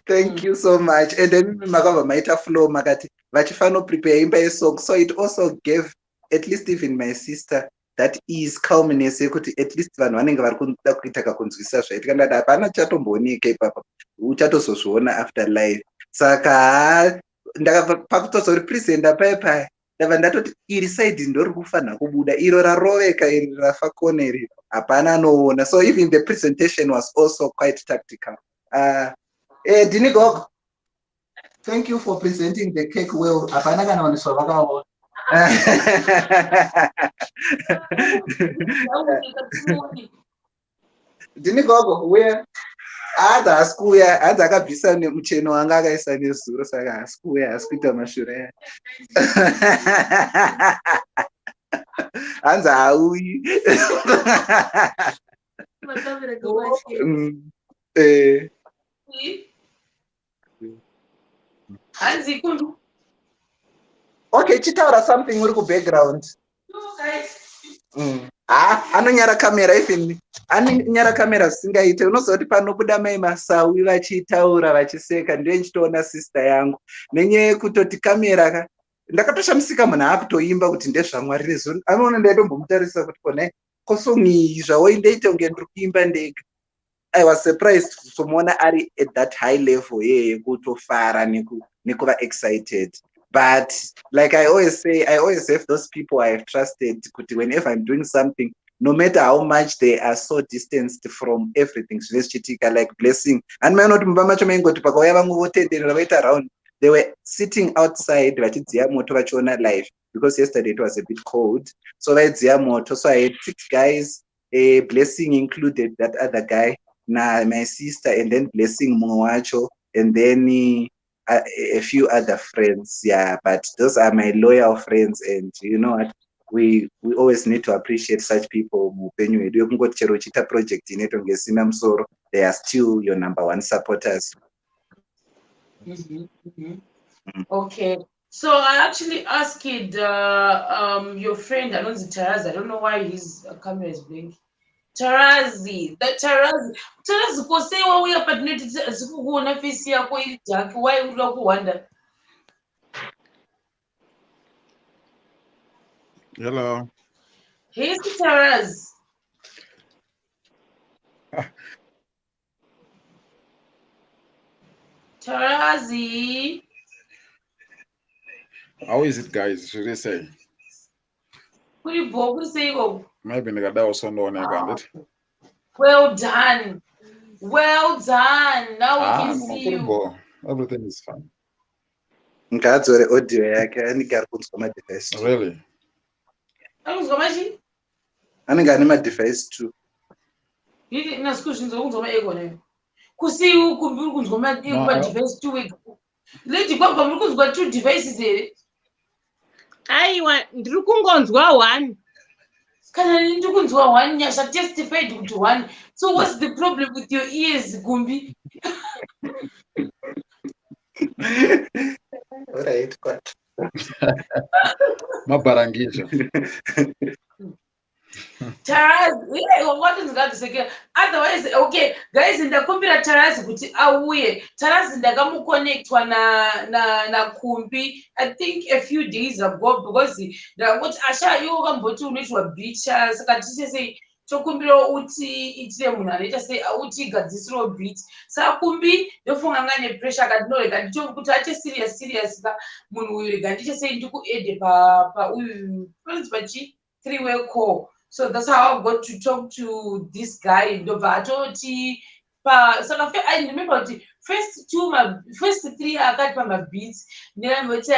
Thank you so much. And then makava maita flow makati vachifano prepare imba yesong, so it also gave at least even my sister that is calmness yekuti at least vanhu vanenge vari kuda kuita kakunzwisisa zvaitika. Ndati hapana chatombooneka ipapa, uchatozozviona after life. Saka pakutozoripresenta paipai ndabva ndatoti iri side ndori kufanira kubuda, iro raroveka iri rafa koneri hapana anoona. So even the presentation was also quite tactical. Dini Gogo, thank you for presenting the cake well. Hapana kana vaniswa vakaona. Dini Gogo, where? Ada asikuya, ada akabvisa nemucheno wanga akaisa nezuro, saka asikuya, asikuita mashure. Hanza hauyi. Okay, chitaura something uri background. Anonyara kamera, even anonyara kamera singaite. Unoziva kuti panobuda mai Masawi vachitaura vachiseka, ndiye nchitoona sister yangu nenyaya yekutoti kamera ndakatoshamisika munhu aakutoimba kuti ndezvaMwari rezo. Anoona ndaitombomutarisa kuti kona kosongi zvawo ndeita kunge ndiri kuimba ndega. I was surprised kumuona ari at that high level yekutofara nekuva excited. But like I always say, I always have those people I have trusted kuti whenever I'm doing something, no matter how much they are so distanced from everything, like Blessing. And my not macho maingo pakauya vangu votenderera vaita around. They were sitting outside vachidziya moto vachiona live because yesterday it was a bit cold. So vaidziya moto. So I had 6 guys, Blessing included, that other guy, my sister, and then Blessing Mwacho, and then a few other friends. Yeah, but those are my loyal friends, and you know what, we always need to appreciate such people. Project they are still your number one supporters. Okay, so I actually asked your friend, I don't know why his camera is blinking. Tarazi, kosei wauya patinoti sikukuona face yako iri dark, why unoda kuwanda? Hello. Hey, Tarazi. Tarazi. How is it, guys? Should I say? Maybe well done. Well done. Now we can see you. Everything is fine. ngaadzore audio yake anenge ari kunzwa madivhaisi two. Really? Anozwa machi? Anenge ane madivhaisi two. Yini nasikuzvinzwa kunzwa maego nayo. Kusiu Kumbi uri kunzwa madivhaisi two wega. Lady Gwagwa muri kunzwa 2 devices here. Aiwa, ndiri kungonzwa 1. Kana ndiri kunzwa 1 nyasha testified kuti 1. So what's the problem with your ears, Kumbi? Alright, kwat. Mabarangijo. Taraz, what is God to say? Otherwise, okay, guys, ndakumbira Taraz kuti auye. Taraz ndakamuconnectwa na Kumbi, I think a few days ago, because ndakuti asha iwo wakamboti unoitwa beach, saka tichese tokumbira uti itire munhu anoita sei uti gadzisiro beat. Saka Kumbi ndofunga ngane pressure kati no rega nditokuti ache serious ka munhu uyu rega ndichese ndikuede pa uyu pachi 3-way call. So that's how I got to talk to this guy. Ndobva atoti saka I remember the first 3 akati pamabeats ndinamboti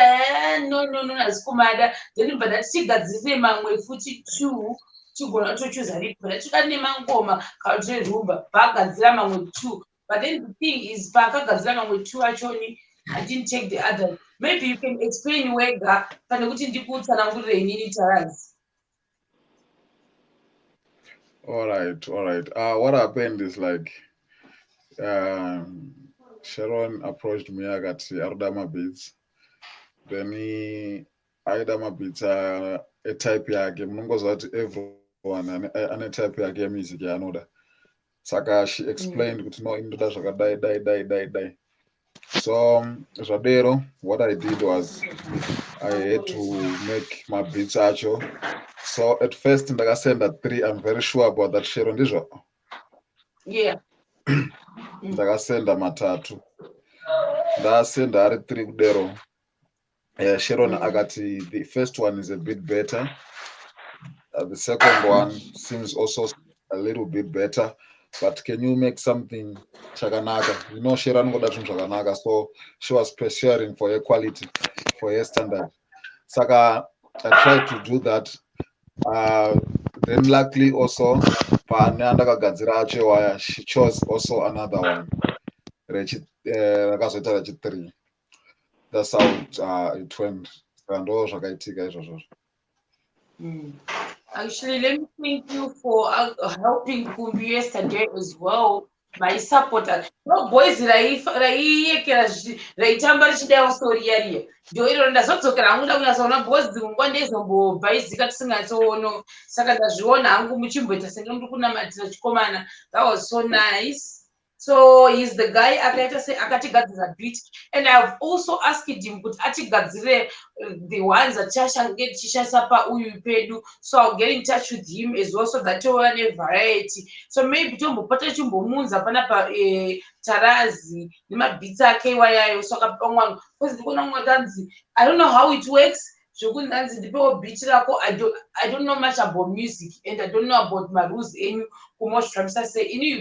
no asikumada, then but tigadzire mamwe futi 2 chigona tochuza ripo tikane mangoma kautire rumba bagadzira mamwe 2, but then the thing is pakagadzira mamwe 2 achoni I didn't take the other. Maybe you can explain wega kana kuti ndikutsanangurire inini Taraz. All right. What happened is like Sharon approached me. I got Ardama beats. Then Ardama beats a type ya game. Nungo that everyone and a type ya game music ya anoda. Saka she explained kuti no imdoda shaka die. So Zadero, what I did was I had to make my beats actual. So at first, like I said, that 3, I'm very sure about that Sharon Dijo. Yeah. Like I said, that matatu. That said, that 3 dero. Sharon, I got the first one is a bit better. The second one seems also a little bit better. But can you make something Chaganaga? You know, Sharon got that from Chaganaga, so she was pursuing for her quality, for her standard. Saka, I tried to do that. Then luckily also she chose also another one. That's how it went. Actually, let me thank you for helping Kumbi yesterday as well. My supporter. No boys raitamba richidaiwa story yariye. Ndio iro ndazodzokera hangu ndakunyasaona boys ngwa ndezombobhaizika tisingatono. Saka ndazviona hangu muchimboita senge muri kunamatira chikomana. That was so nice. So he's the guy akatigadzira beat, and I've also asked him kuti atigadzire the ones that chishandisa pa uyu pedu. So I'll get in touch with him as well so that you have a variety. So maybe tombopata chimbomunza panapa Tarazi nema beats ake wayayo saka pamwana because ndikona mwatanzi I don't know how it works. I don't know much about music and I don't know about my rules. You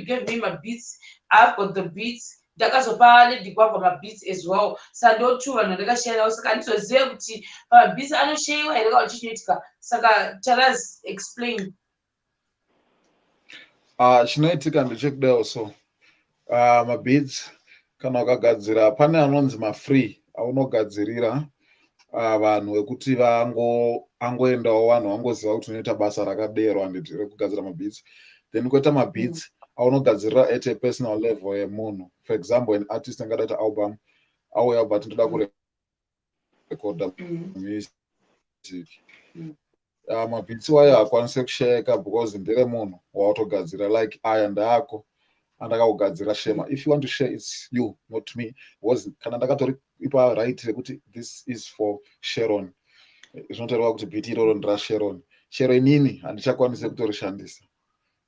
gave me my beats, I've got the beats. Ndakazopale ndikwa my beats as well. Sando tu ndakashare saka nditoziva kuti beats anoshayiwa here kana chichiitika. Saka Taraz explain. Chinoitika ndechekudai also. My beats kana ukagadzira pane anonzi ma-free aunogadzirira vanhu vekuti angoendawo vanhu vangoziva kuti unoita basa rakaderwa rekugadzira mabeats. Then koita mabeats aunogadzirira at a personal level yemunhu. For example, an artist angadaita album auya but ndoda kurekoda music. Mabeats waya hakwanisi kushayika because ndere munhu wautogadzira like aya ndaako andakakugadzira shema. If you want to share, it's you, not me. Was kana ndakatoripa right rekuti this is for Sharon. Zvinotaurwa kuti beat iroro ndira Sharon. Sharon inini handichakwanisi kutorishandisa.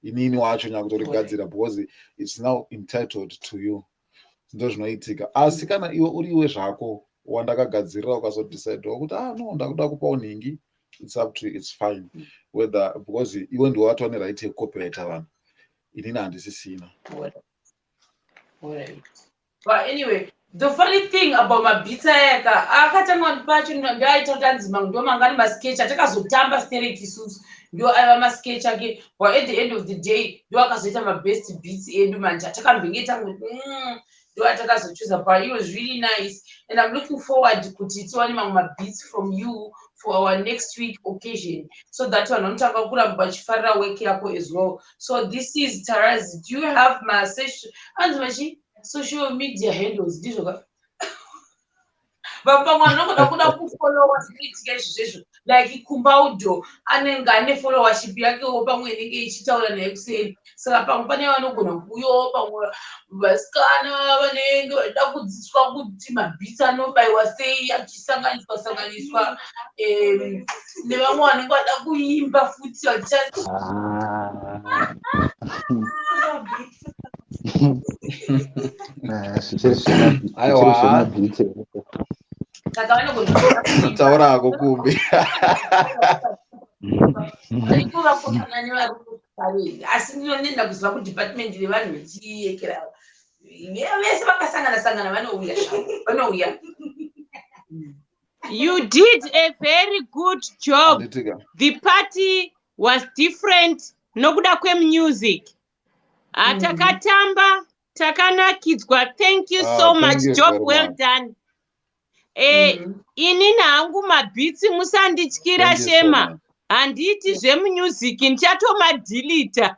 Inini wacho nyakutorigadzira because it's now entitled to you. Ndo zvinoitika. Asi kana iwe uriwe zvako wandakagadzirira ukazodecide kuti no ndakuda kupa unhingi, it's up to you, it's fine. Whether because iwe ndiwe watova right yekucopyright vanhu. Inini handisisina. Alright. But anyway, The funny thing about mabhitsa yaka akatanga pacho ndaita kuti anzima ndo mangani masketch atakazotamba straight isusu ndo aiva masketch ake but at the end of the day ndo akazoita mabest beats edu manje atakambengeta ndo atakazochuza but it was really nice and I'm looking forward kuti tiwane mamwe mabeats from you for our next week occasion so that vanotanga kuramba vachifarira work yako as well. So this is Tarazi. Do you have my social media handles ndizvo vapamwe anogoda kuda kufollowa zvinoitika izvozvo like Kumbaudo anenge ane followership yakewo pamwe inenge ichitaura naye kuseri saka pamwe pane vanogona kuuyawo pamwe vasikana vanenge vachida kudzidziswa kuti mabhitsi anobayiwa sei achisanganiswa nevamwe vanenge vada kuimba futi saka taura ako Kumbi. asi ndinonenda kuziva kudepartment revanhu vechiyekera vese vakasangana vanouya. You did a very good job. The party was different nokuda kwemusic. Takatamba takanakidzwa. Thank you so much. Job well done. Ini nangu mabhitsi musandityira shema. Handiti zvemusic ndichatomadhilita.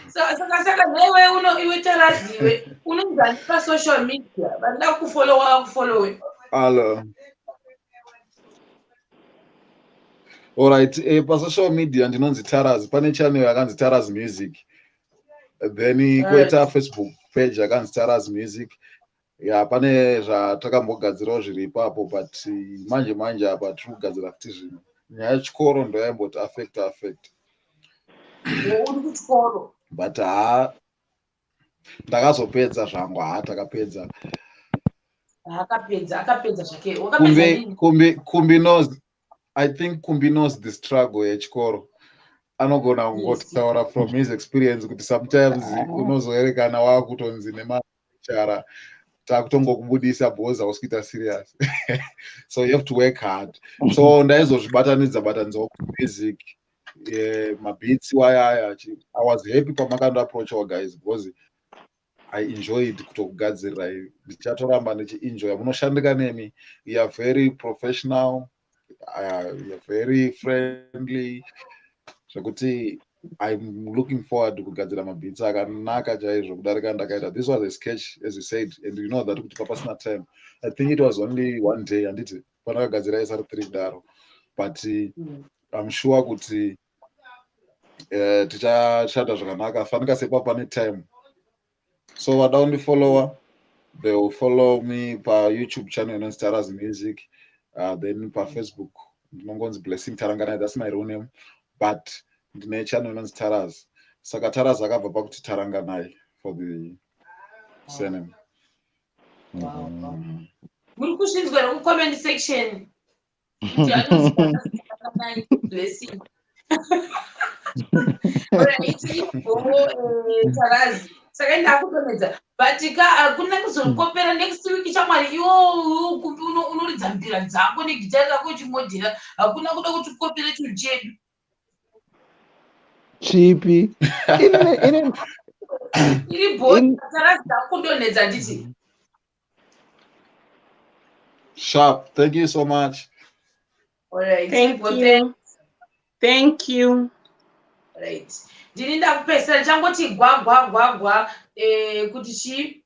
Saka newe iwe Taraziwe unonzani pa social media vanoda kufollowe. Hello. Alright, pa social media ndinonzi Tarazi, pane channel yakanzi Tarazi Music. Then kuita Facebook page yakanzi Tarazi Music. Ya pane zvatakambogadzirawo zviri ipapo but manje apa tiri kugadzira futi zvinhu. Nyaya yechikoro ndo yaimboti affect. Uri kuchikoro. But ndakazopedza zvangu takapedza. Akapedza zvake. Kumbi knows. I think Kumbi knows the struggle yechikoro. Anogona kungotaura from his experience kuti sometimes unozoerekana wakutonzi nemachara takutongokubudisa because usikuita serious. So you have to work hard. So ndaizozvibatanidza music mabeats wayaya. I was happy pamakando approach our guys because I enjoyed kutogadzira. Ndichatoramba ndichi-enjoy. Munoshandika nemi. You are very professional. You're very friendly. Zvokuti I'm looking forward to kugadzira mabeats akanaka chaizvo kudarika ndakaita. This was a sketch as you said and you know that kuti papasina time. I think it was only one day anditi pandakagadzira SR3 daro. But I'm sure kuti tichashanda zvakanaka fanika sepa pane time. So vada kundifollowa, they will follow me pa YouTube channel inonzi Tarazi Music. Then pa Facebook ndinongonzi Blessing Taranganai, that's my real name, but ndine channel inonzi Tarazi. Saka Tarazi akabva pakuti Taranganai for the surname. Muri kushinzwa nokucomment section. Blessing. Tarazi. Saka ndakutomedza but hakuna kuzokopera next week chamwari iwo Kumbi unoridza mbira dzako negita rako uchimodhera hakuna kuda kuti ukopere tujedu chipi iri bhori Tarazi ndakundonedza nditi Sharp. Thank you so much. All right. Thank you. Right. Ndini ndakupesera changoti gwa kuti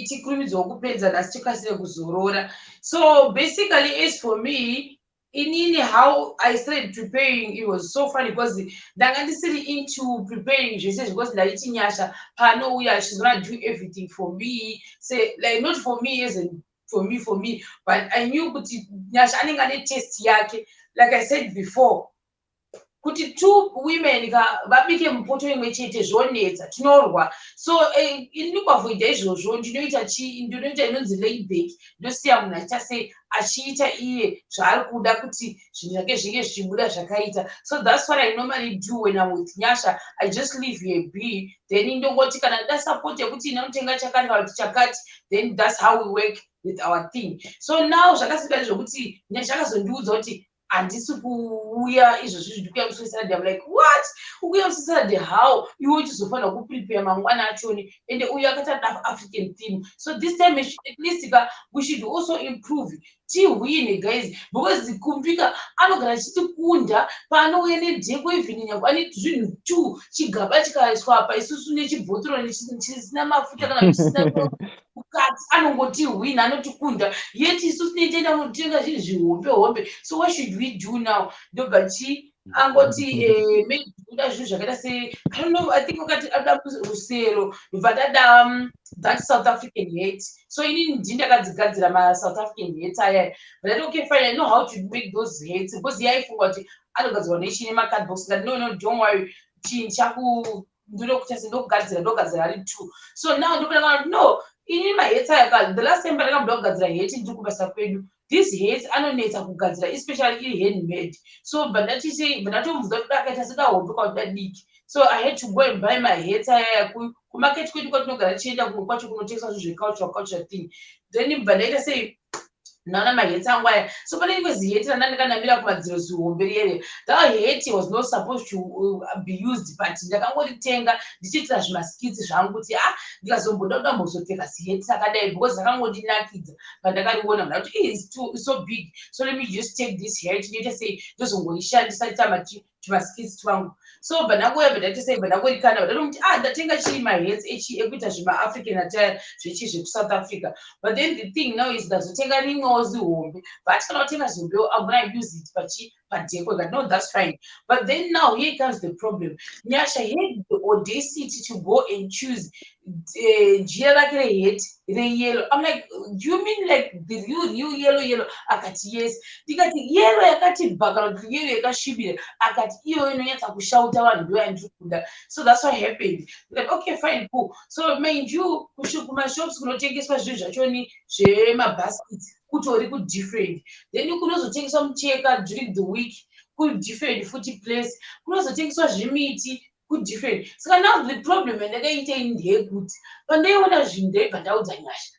tikurumidza kupedza nasi tikasire kuzorora. So basically as for me inini how I started preparing, it was so funny because ndanga ndisiri into preparing zvese because ndaiti nyasha panouya she's gonna do everything for me, say like not for me as in for me, but I knew kuti nyasha anenge ane test yake. Like I said before, kuti two women vabike mupoto imwe chete zvonetsa tinorwa. So ini kuavoida izvozvo ndinoita inonzi layback, ndosiya munhu achiita sei achiita iye zvaari kuda kuti zvinhu zvake zvinge zvichibuda zvakaita. So that's what I normally do when I'm with Nyasha. I just leave here be, then indongoti kana nda support yekuti inotenga chakati kana kuti chakati, then that's how we work with our thing. So now zvakasiyana zvokuti Nyasha akazondiudza kuti handisi kuuya izvozvo ndikuya kuSaturday. I'm like, what? Ukuya kuSaturday how? Iwe uchizofanira kuprepare mangwana achoni ende uyu akatada African theme. So this time at least we should also improve. Win guys, because the Kumbika anogara chitikunda paanouya nedheko even nyangwe ane zvinhu 2 chigaba chikaiswa apa isusu nechibhotoro chisina mafuta kana chisina kukati anongoti win anotikunda yeti isusu netienda kunotenga zvinhu zvihombe. So what should we do now? Ndobachi angoti kuda zvinhu zvakaita se I don't know, I think wakati ada rusero vhadada that South African hate. So ini ndakadzigadzira ma South African hate aya, but I don't care fine, I know how to make those hates because yaifunga kuti anogadzirwa nechine macardbox ngati no don't worry chinhu chaku ndokugadzira ari 2. So now ndikuona no ini mahates aya the last time ndakambira kugadzira hate ndiri kubasa kwedu these hates anonetsa kugadzira especially iri handmade. So but ndatomubvunza kuti akaita sekahombe kwakudadiki. So I had to go and buy my hates aya kumarket kwedu kwatinogara tichienda kumwe kwacho kunotengeswa zvinhu zveculture thing. Then ndaita sei nana maheti angu aya. So pane imwe ziheti randandikanamira kumadziro zihombe riyere, that heti was not supposed to be used, but ndakangoritenga ndichiitira zvimaskitsi zvangu kuti ndikazomboda kudambozopfeka ziheti rakadai because rakangondinakidza pandakariona ndati it's so big, so let me just take this hat ndiite sei ndozongoishandisa tama tumaskitsi twangu. So bandakuya ndaita sei bandangorikana ndatomti ndatenga chiri mahets ekuita zvima-African attire zvekusouth Africa. But then the thing now is ndazotenga rimwewo zihombe, but kana kutenga zihombe I'm gonna use it padheko. No, that's fine. But then now here comes the problem. Nyasha had the audacity to go and choose jira rake rehead reyellow. I'm like, do you mean like the new yellow? Akati yes. Ndikati yellow yakati bhakara yellow yakashibira. Akati iyo inonyatsa kushauta vanhu ndoyandikuda. So that's what happened. Like, okay, fine, cool. So mind you, kumashops kunotengeswa zvinhu zvachoni zvemabaskets kutori different. Then kunozotengeswa mucheka during the week different futi place. Kunozotengeswa zvimiti different. So now the problem ndakaita ndeyekuti pandaiona zvinhu ndaibva ndaudza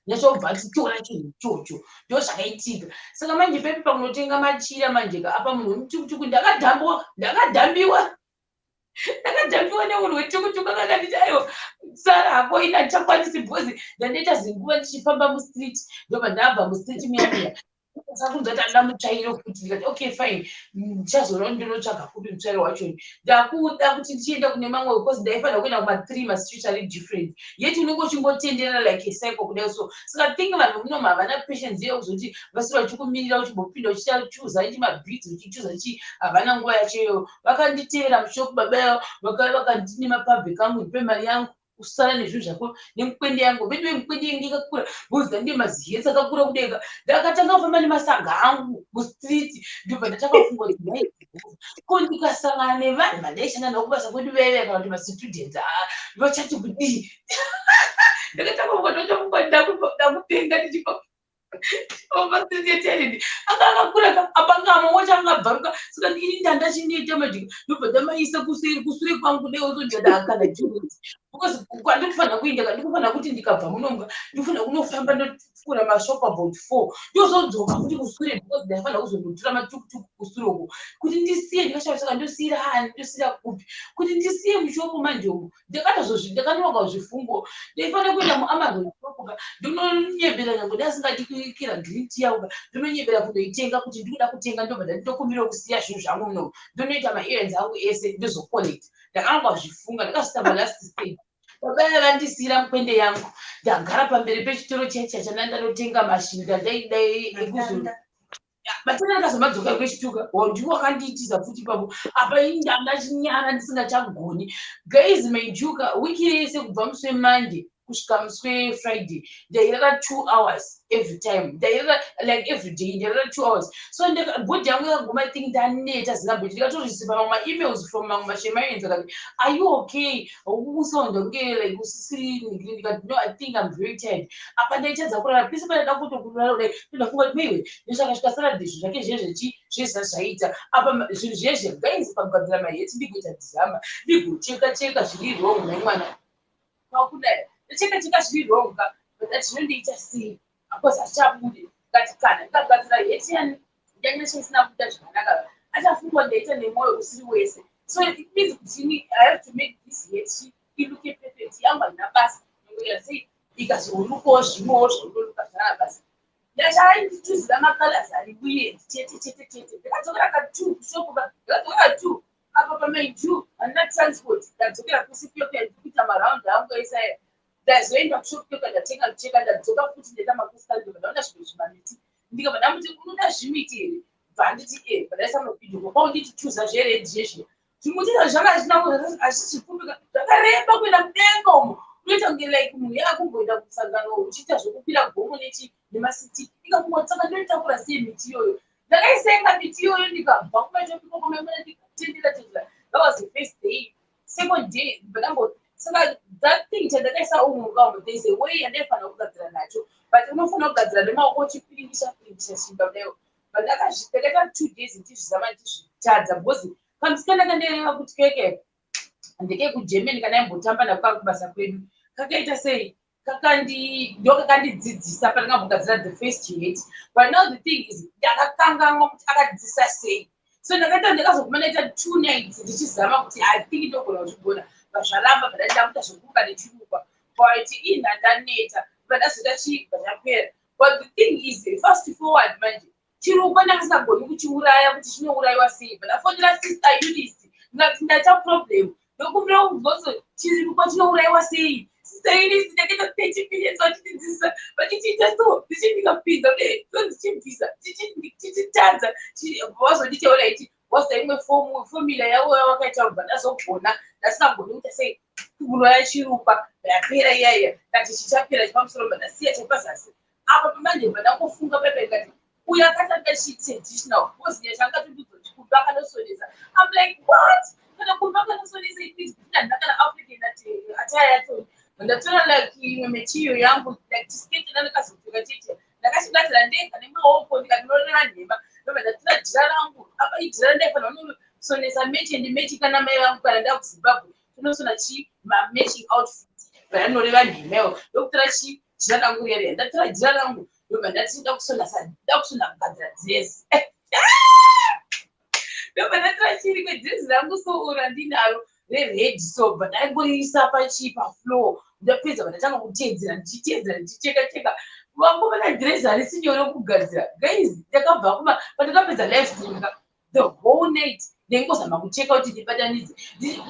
Nyasha obva atitora chinhu ichocho ndozvakaitika. Saka manje pepi pakunotenga machira manje apa munhu wemutukutuku ndakadhambiwa nemunhu wetukutuku akanditi aiwa sara hako ina ndichakwanisi bhozi ndandaita zinguva ndichifamba mustreet ndobva ndabva mustreet miyamiya sakunzwa kuti andida mutsvairo futi ndikati okay fine ndichazorao ndinotsvaga kupi mutsvairo wachoni. Ndakuda kuti ndichienda kune mamwe because ndaifanira kuenda kuma-3 mastreet ari different yeti unenge uchingotenderera like a cycle kudai. So saka think vanhu munoma havana patience yekuzoti vasiri vachikumirira uchimbopinda uchichuza ichi mabhids uchichuza ichi havana nguva yachoyo. Vakanditevera mushopu baba vakandine mapabhe kangu nepemari yangu usara nezvinhu zvako nemukwende yangu vedu mukwende yangu yakakura bhozi ndine maziheti akakura kudenga. Ndakatanga kufamba nemasaga angu mustreet ndobva ndatanga kufunga kuti ko ndikasangana nevanhu vandaishanda navo kubasa kwedu veve kana kuti mastudents vachati kudii. Ndakatanga kufunga ndakupenga ndichipa oversensitive akakura apangama wacha angabvaruka. Saka ndini ndandachinoita majika ndobva ndamaisa kusure kwangu kudai uzonjada akana juice because kwandikufanira kuenda ndikufanira kuti ndikabva munomba ndikufanira kunofamba ndofura mashopu about 4 ndozodzoka kuti kusure because ndaifanira kuzondotura matukutuku kusure uko kuti ndisiye ndikashava. Saka ndosiyira hani ndosiyira kupi kuti ndisiye mushopu manje umo ndakanoka zvifungo ndaifanira kuenda muAmazon shopu ndinonyebera nyange ndasingadi kuikira green tea yangu ndinonyebera kundoitenga kuti ndikuda kutenga ndobva ndatokumbira kusiya zvinhu zvangu muno ndonoita ma-errands angu ese ndozocollect. Ndakanga zvifunga ndakasvika last stage baba vandisiyira mukwende yangu ndagara pamberi pechitoro chechacha ndandanotenga mashinda daidai ekuzona batana ndakazomadzoka kwechituka ndiwo akandiitisa futi papo apa inda ndachinyara ndisingachagoni. Guys, maijuka wiki yese kubva muswe Monday kusvika musi Friday ndairara 2 hours every time, ndairara like every day ndairara 2 hours. So bhodhi yangu yakaguma I think ndaneta Zimbabwe, ndikatorisiva mamwe emails from mamwe mashemaienzi akati are you okay, haukusounda kunge like usisiri ningiri, ndikati no I think I'm very tired. Apa ndaitadza kurara pese pandaida kutokurara kudai ndodafunga kuti meiwe ndosvaka Saturday zvinhu zvake zvezvechi zvesa zvaita apa zvinhu zvezve guys pakugadzira maheti ndigoita dhizama ndigocheka cheka zviri wrong naimwana kwakudai ndicheka zviri wrong but zvinondiita sei because achabude ngati kana ndakagadzira heti yani ndanga chisina kuita zvakanaka achafungwa ndaita nemwoyo usiri wese. So it means kuti I have to make this heti iluke perfect yangu handina basa ngokuti sei ikazorukawo zvimwewo zvinondoluka zvana basa ndachaituzira makalasi ari uye tete ndakadzokera ka2 kushokuba ndakadzokera 2 apa pamain 2 handina transport ndadzokera kusipyoka ndikuita maraundi angu esaya ndazoenda kushopyoka ndatenga micheka ndadzoka futi ndaita makustandoka ndaona zvinhu zvimamiti ndikabva ndamuti unoda zvimiti here bva nditi badaisa mabhidhoko kwaunditi chuza zveredhi zvezvo zvimutita zvanga azvichifumbika zvakareba kuenda mudenga umo unoita kunge like munhu yakumboenda kusangano uchiita zvokukwira gomo nemasiti ikakumbotsaka ndoitakura sei miti iyoyo ndakaisenga miti iyoyo ndikabva kumaitopikokomemona ndikatendera that was the first day. Second day saka that thing chandakaisa umuka there is a way yandaifana kugadzira nacho but unofana kugadzira nemaoko uchipiringisha shimba kudaio but ndakaita 2 days ndichizama ndichizvitadza because kamusikana kandaireva kuti keke ndeke kuGermany kana imbotamba ndakakubasa kwedu kakaita sei ndokakandidzidzisa pandakambogadzira the first hate but now the thing is ndakakanganwa kuti akadzidzisa sei. So ndakaita ndakazoguma ndaita 2 nights ndichizama kuti I think ndogona kuzvigona zvaramba ndakuita zvokuka nechirukwa but ndaneta ndazoita chibva zvapera. But the thing is fast forward manje chirukwa ndakasagoni kuchiuraya kuti chinourayiwa sei but ndafonera sister Eunice ndikati ndaita problem ndokumbira kubvunzo chirukwa chinourayiwa sei. Sister Eunice ndakaita 30 minutes vachidzidzisa vachichiita so ndichindikapinza ndichibvisa tichitadza vazonditeura iti wasa imwe formula yavo yavakaita kubva ndazogona ndasingagoni kuita sei kuuraya chirukwa yapera iyaya ngati chichapera chipamusoro bva ndasiya chepazasi apa pamanje bva ndangofunga pepe ngati uyo akatanga traditional oziya changatondudzochikudu akanosonesa. I'm like what kana kumba akanosonesa ndakana African ataya yacho ndatora like imwe mechiyo yangu like tisketi ndakazopfeka chete ndakachigadzira ndega nemaoko ndikatinorera nhema ndoba ndatora jira rangu apa ijira ndaifana unosonesa mechi kana mai vangu kana nda kuZimbabwe tinosona matching outfit vanonoreva nhemayo ndokutora jira rangu rere ndatora jira rangu ndoba ndati ndakusona kugadzira dress ndoba ndatora chiri kwedress rangu soura ndinaro rered soba ndaingoriisa pafloor ndapedza vandatanga kuteedzera ndichicheka vangomana dress harisi nyore kugadzira guys ndakabva pandakapedza live stream the whole night ndaingozama kucheka kuti ndibatanidze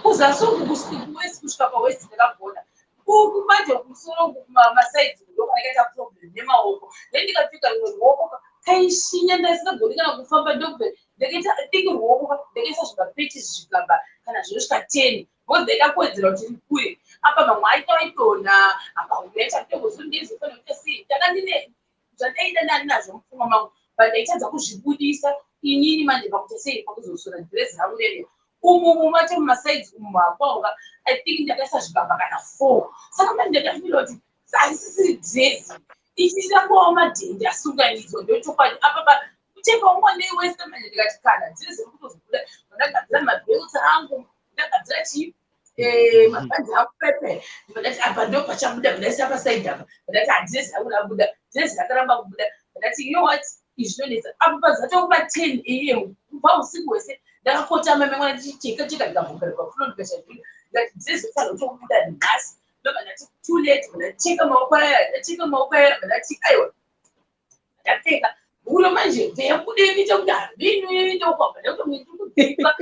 kuzasoukuwest kusvika pawest ndakagona kumanje kumusoro kumasides ndokwakaita problem nemaoko ndendikapfeka rimwe ruoko kaishinya ndasingagoni kana kufamba ndobve ndakaita thingi ruoko ndakaisa zvimapeti zvikamba kana zvinosvika 10 because ndaikakodzera kuti ndikure apa mamwe aitaitona apa unaita kutogozondezofana kuita sei ndakandine zvandaida ndandinazvo mupfungwa mangu but ndaitadza kuzvibudisa inini manje pakuita sei pakuzosona dress rangu rere umu macho mumasides mumakwauka I think ndakaisa zvigamba kana 4 saka manje ndakafila kuti haisisiri dress ichi changovawo madhende asunganidzwa ndochokwadi apa kucheka umwe neiwesta manje ndikati kana dress rikutozobuda ndagadzira mabelt angu ndagadzira mabhanzi angu pepe ndati apa ndopachabuda ndaisa pasaidi apa ndati dress yangu rabuda dress rakaramba kubuda ndati you know what izvinonetsa apa pazatokuba 10 am kubva usiku hwese ndakakotama memwana ndichicheka ndikabvugara pafloor ndikashazvida ndati dress rofana kutokubuda nhasi ndoba ndati too late ndacheka maoko aya ndati aiwa ndapfeka uno manje veyakudeni kuti havinu ndokwabva ndakutomuitikudeipa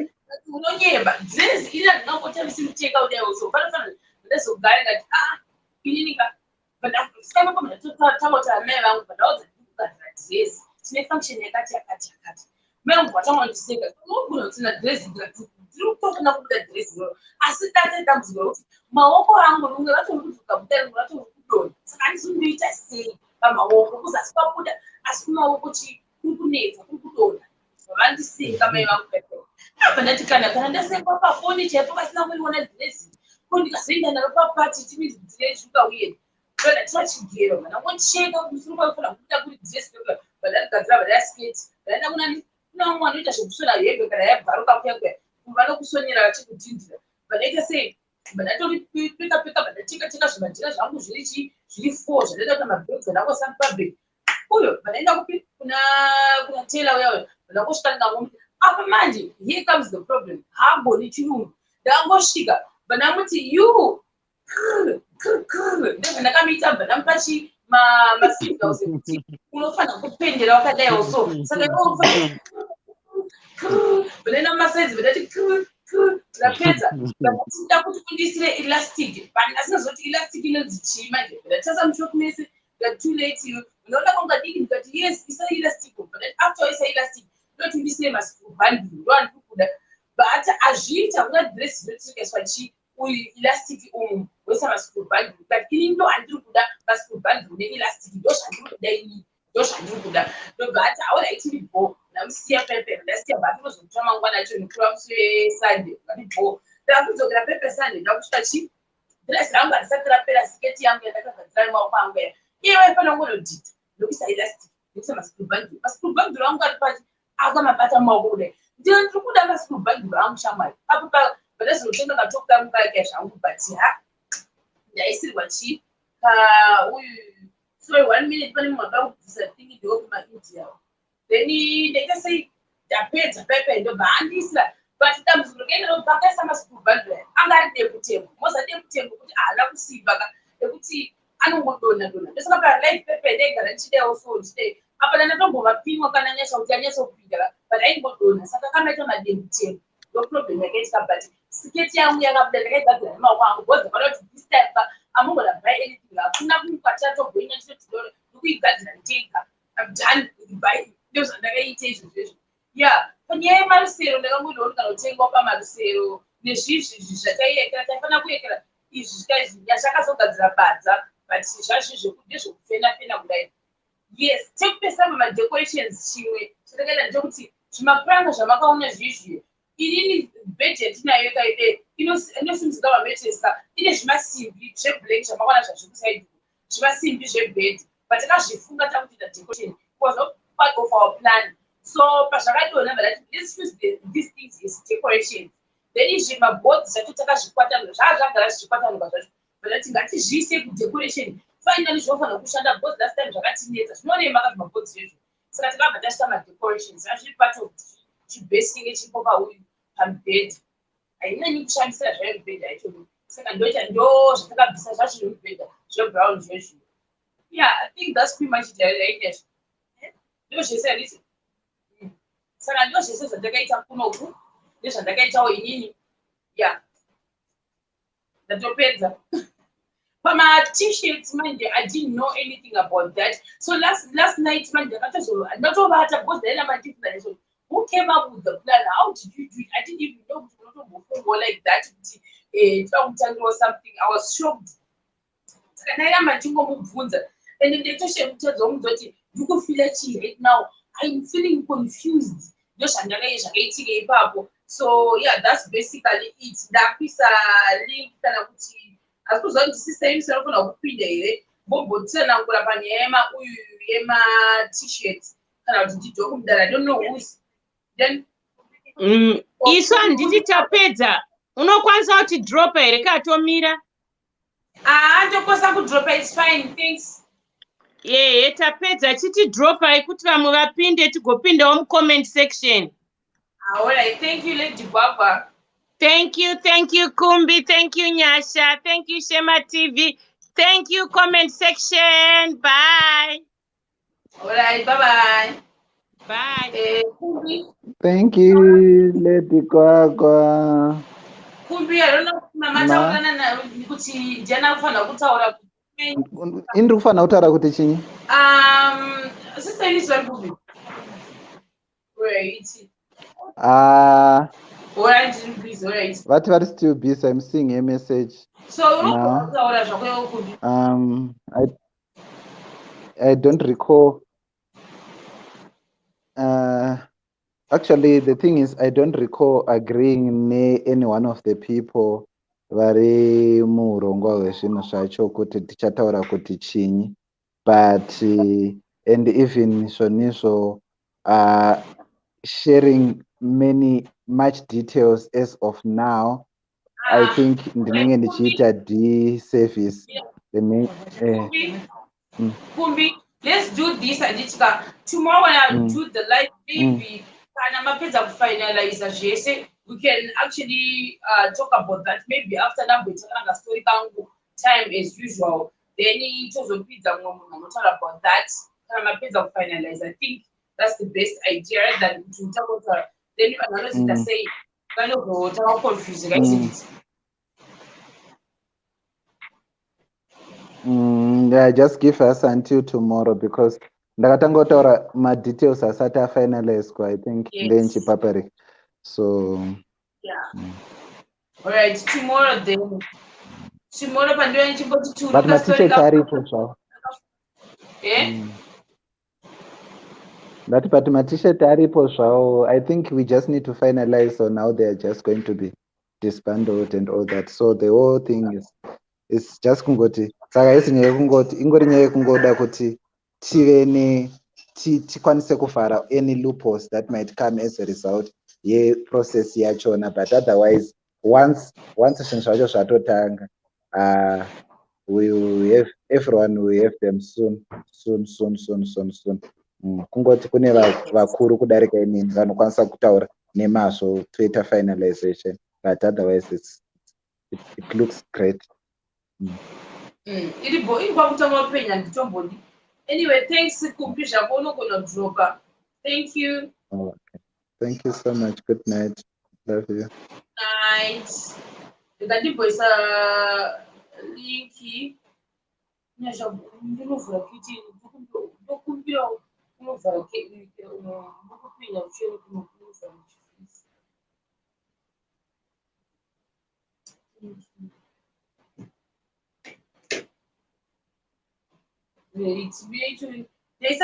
unonyemba dress iri handingangotamisi mucheka udaiwo so fanafana ndazogara ngati ininika ndasikaipapa ndatotaura amai vangu pandaudza ndikugadzira dress tine function yakati mai vangu vatanga kundiseka unogona kutina dress ndiri kutofana kubuda dress ro asi tate dambudziko rokuti maoko angu rimwe racho rikudzvuka buda rimwe racho rikudonha saka handizondoita sei pamaoko kuzasi kwabuda asi kumaoko kuri kunetsa kuri kudonha vandisinga mai vangu apa ndati kana ndasekwa pafoni chaipo pasina kuiona dress ko ndikazoenda naro papati timizi dzireshuka uye ndatichigero mana ngocheka kumusoro kwaifana kuita kuri dress vandagadzira vandasketi vandaenda kunani kuna umwe anoita zvekusona hembe kana yabvaruka kuyakuya vanokusonera vachikudhindira vandaita sei vandatoripeka vandateka zvimajira zvangu zviri 4 zvandaenda kuita mabhegi vandangosampublic uyo vandaenda kupi kuna tela uya vandangosvika ndingamuti apa manje here comes the problem hagoni chirungu ndangosvika vandamuti you ndozvandakamuita vandamupachi ma-signals ekuti unofanira kupendera wakadaiwo so saka vandaenda mumasaidzi vandati ndapedza vandachida kuti kundisire elastic asingazoti elastic inonzi chii manje ndatasa mushopu mese too late you unoona kwangadiki ndikati yes isa elastic after isa elastic ndoti ndisire masibhandle ndowandiri kuda but azviita kuna dress dzinotisikaiswa chi uyu elastic umu wesa masibhandle but ini ndo handiri kuda masibhandle neelastic ndozvandiri kuda ini ndozvandiri kuda but auraitiri bo ndamusiya pepe ndasiya bati kuzomutora mangwana acho nikura musi wesunday ngati bo ndakudzokera pepe sunday ndakusvika chi dress rangu harisati rapera siketi yangu yandakagadzira nemaoko angu ya iye waifanongonodhita ndokuisa elastic ndokuisa masibhandle angu ari pachi akamabata mumaoko kudai ndiri kuda masibhandle angu shamwari apo pandazonotenga katokuda mukaya zvangu but ndaisirwa chi uyu sorry 1 minute pane mumwe akakubvisa thingi ndewekumaindia then ndaita sei ndapedza pepe ndobva handisira but dambudziko rikaenda pakaisa masibhandle anga ari deputembo moza deputembo kuti haana kusimba ekuti anongodonha ndosaka palife pepe ndaigara ndichidaiwo so ndidai apa ndandatombomapimwa kana nyasha kuti anyatsopinda but aingodonha saka kamaita madembutembo ndoproblem yakaitika but siketi yangu yakabuda ndakaigadzira nemaoko angu bhoza pana kuti this time amugona buy anything hakuna kumukwatatogoina nditotidoro ndikuigadzira ndega I'm done with buying ndozvandakaita izvozvezvo ya panyaya yemarusero ndakangoidawo kana kutengwa pamarusero nezvizvi zvataiyekera taifanira kuyekera izvi zvikaizvi yachakazogadzira badza but zvazvo ndezvokufena kudai yes tekupesamba madecorations chimwe chatakaita ndechekuti zvimapuranga zvamakaona zvizvi inini bhedheti nayo kaide inosimudzika mametresa ine zvimasimbi zveblack zvamakwana zvazviri kusaidhi zvimasimbi zvebhedhi but takazvifunga takuita decoration because of part of our plan so pazvakationa vadati let's use these things as decorations then izvi mabhodhi zvacho takazvikwatanura zvagara zvichikwatanuka zvacho vadati ngatizviise kudecoration finally zvinofanira kushanda bhodhi last time zvakatinetsa zvinoonema kazi mabhodhi zvezvo saka takabva tachita madecorations azviri part of chibhesing chipo pauyu pamubhedha hainyanyi kushandisira zvayo mubhedha yacho saka ndoita ndo zvatakabvisa zvacho nemubhedha zvebrown zvezvo yeah I think that's pretty much it ndo zvese handisi saka ndo zvese zvandakaita kunoku nezvandakaitawo inini yeah ndatopedza pama-t-shirts manje I didn't know anything about that so last night manje ndatovata because ndaina mandifundaniso who came up with the plan how did you do it I didn't even know kuti unotombofungo like that kuti tinokutangira something I was shocked saka ndairamba ndingomubvunza and ndetoshemutedzo womuzoti ndikufila chii right now I'm feeling confused ndozvandakaitika ipapo so yeah that's basically it ndakuisa link kana kuti asikuziva kuti sisaimusi anofanira kupinda here mbombotisanangura panyaya yema-t-shirts kana kuti ndidhokumudara I don't know who's then isu handiti tapedza unokwanisa kuti dropa here katomira ndokosa kudropa it's fine thanks yehe tapedza chiti dropai kuti vamwe vapinde tigopindawo mucomment section alright thank you Lady Baba thank you Kumbi thank you Nyasha thank you Shema TV thank you comment section bye alright bye Kumbi Thank you, Lady Kwakwa. Kumbi I don't know mama taurana kuti jana kufanira kutaura Indiri kufanira kutaura kuti chinyi? Sister Elizabeth Kumbi. Right. Alright, please, alright. What still busy? I'm seeing a message. So now. I don't recall. Actually, the thing is, I don't recall agreeing any one of the people vari muurongwa hwezvinhu zvacho kuti tichataura kuti chinyi, but and even zvonizvo sharing much details as of now. I think ndinenge ndichiita service. Kumbi, let's do this Adichika. Tomorrow when I do the live, maybe finalize we can actually talk about that. Maybe after that we talk story time as usual. Then it was a pizza talk about that. Finalize. I think that's the best idea than to talk about then you analyze it and say kind of confusing, right? Yeah, just give us until tomorrow because ndakatangotaura ma-details asati afinalized, I think then chipapari. So yeah. All right, tomorrow then. Tomorrow but ma-t-shirt aripo zvavo. But ma-t-shirt aripo zvavo. I think we just need to finalize on how they are just going to be disbandled and all that. So the whole thing is just kungoti saka isi nyaya yekungoti ingori nyaya yekungoda kuti tive tikwanise kuvhara any loopholes that might come as a result yeprocess yachona, but otherwise once zvinhu zvacho zvatotanga we will have everyone will have them soon. Kungoti kune vakuru kudarika inini vanokwanisa kutaura nemazvo toita finalization, but otherwise it looks great. Anyway, thanks Kumbi. Thank you. Okay. Thank you so much. Good night. Love you. Night. Linky. There's a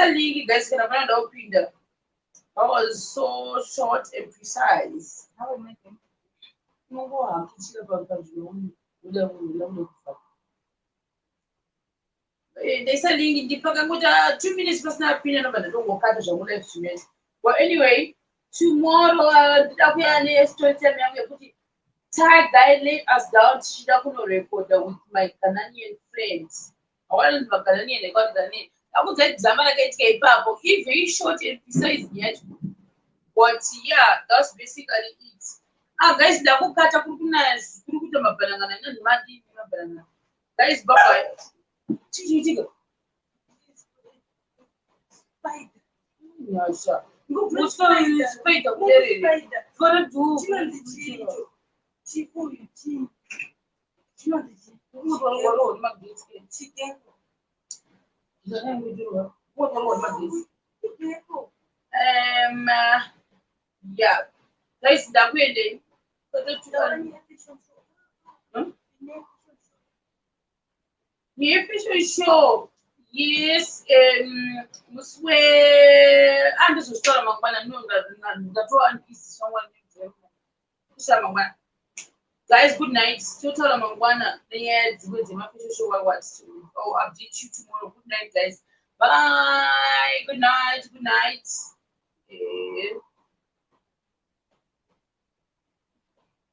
link, you guys can find out in the. That was so short and precise. How am I making? No more. I'm teaching about that. There's a link in the pack. 2 minutes plus not opinion about the dog or cat. Well, anyway, tomorrow, Tag guy laid us down. She doesn't record with my Canadian friends. I want to Canadian. They got the name. I would say Zamana get a paper. He very short and precise yet. But yeah, that's basically it. Guys, the book cut up guys, bye bye. Spider. Yeah, sure. What's going on? Spider. Gonna do. Yeah, guys, that way the official show, yes, Muswe, and this was told Mangwana, no, that one is someone. Guys, good night. Total Mangwana, the with the official show I watched. Oh, update you tomorrow. Good night, guys. Bye. Good night. Good night.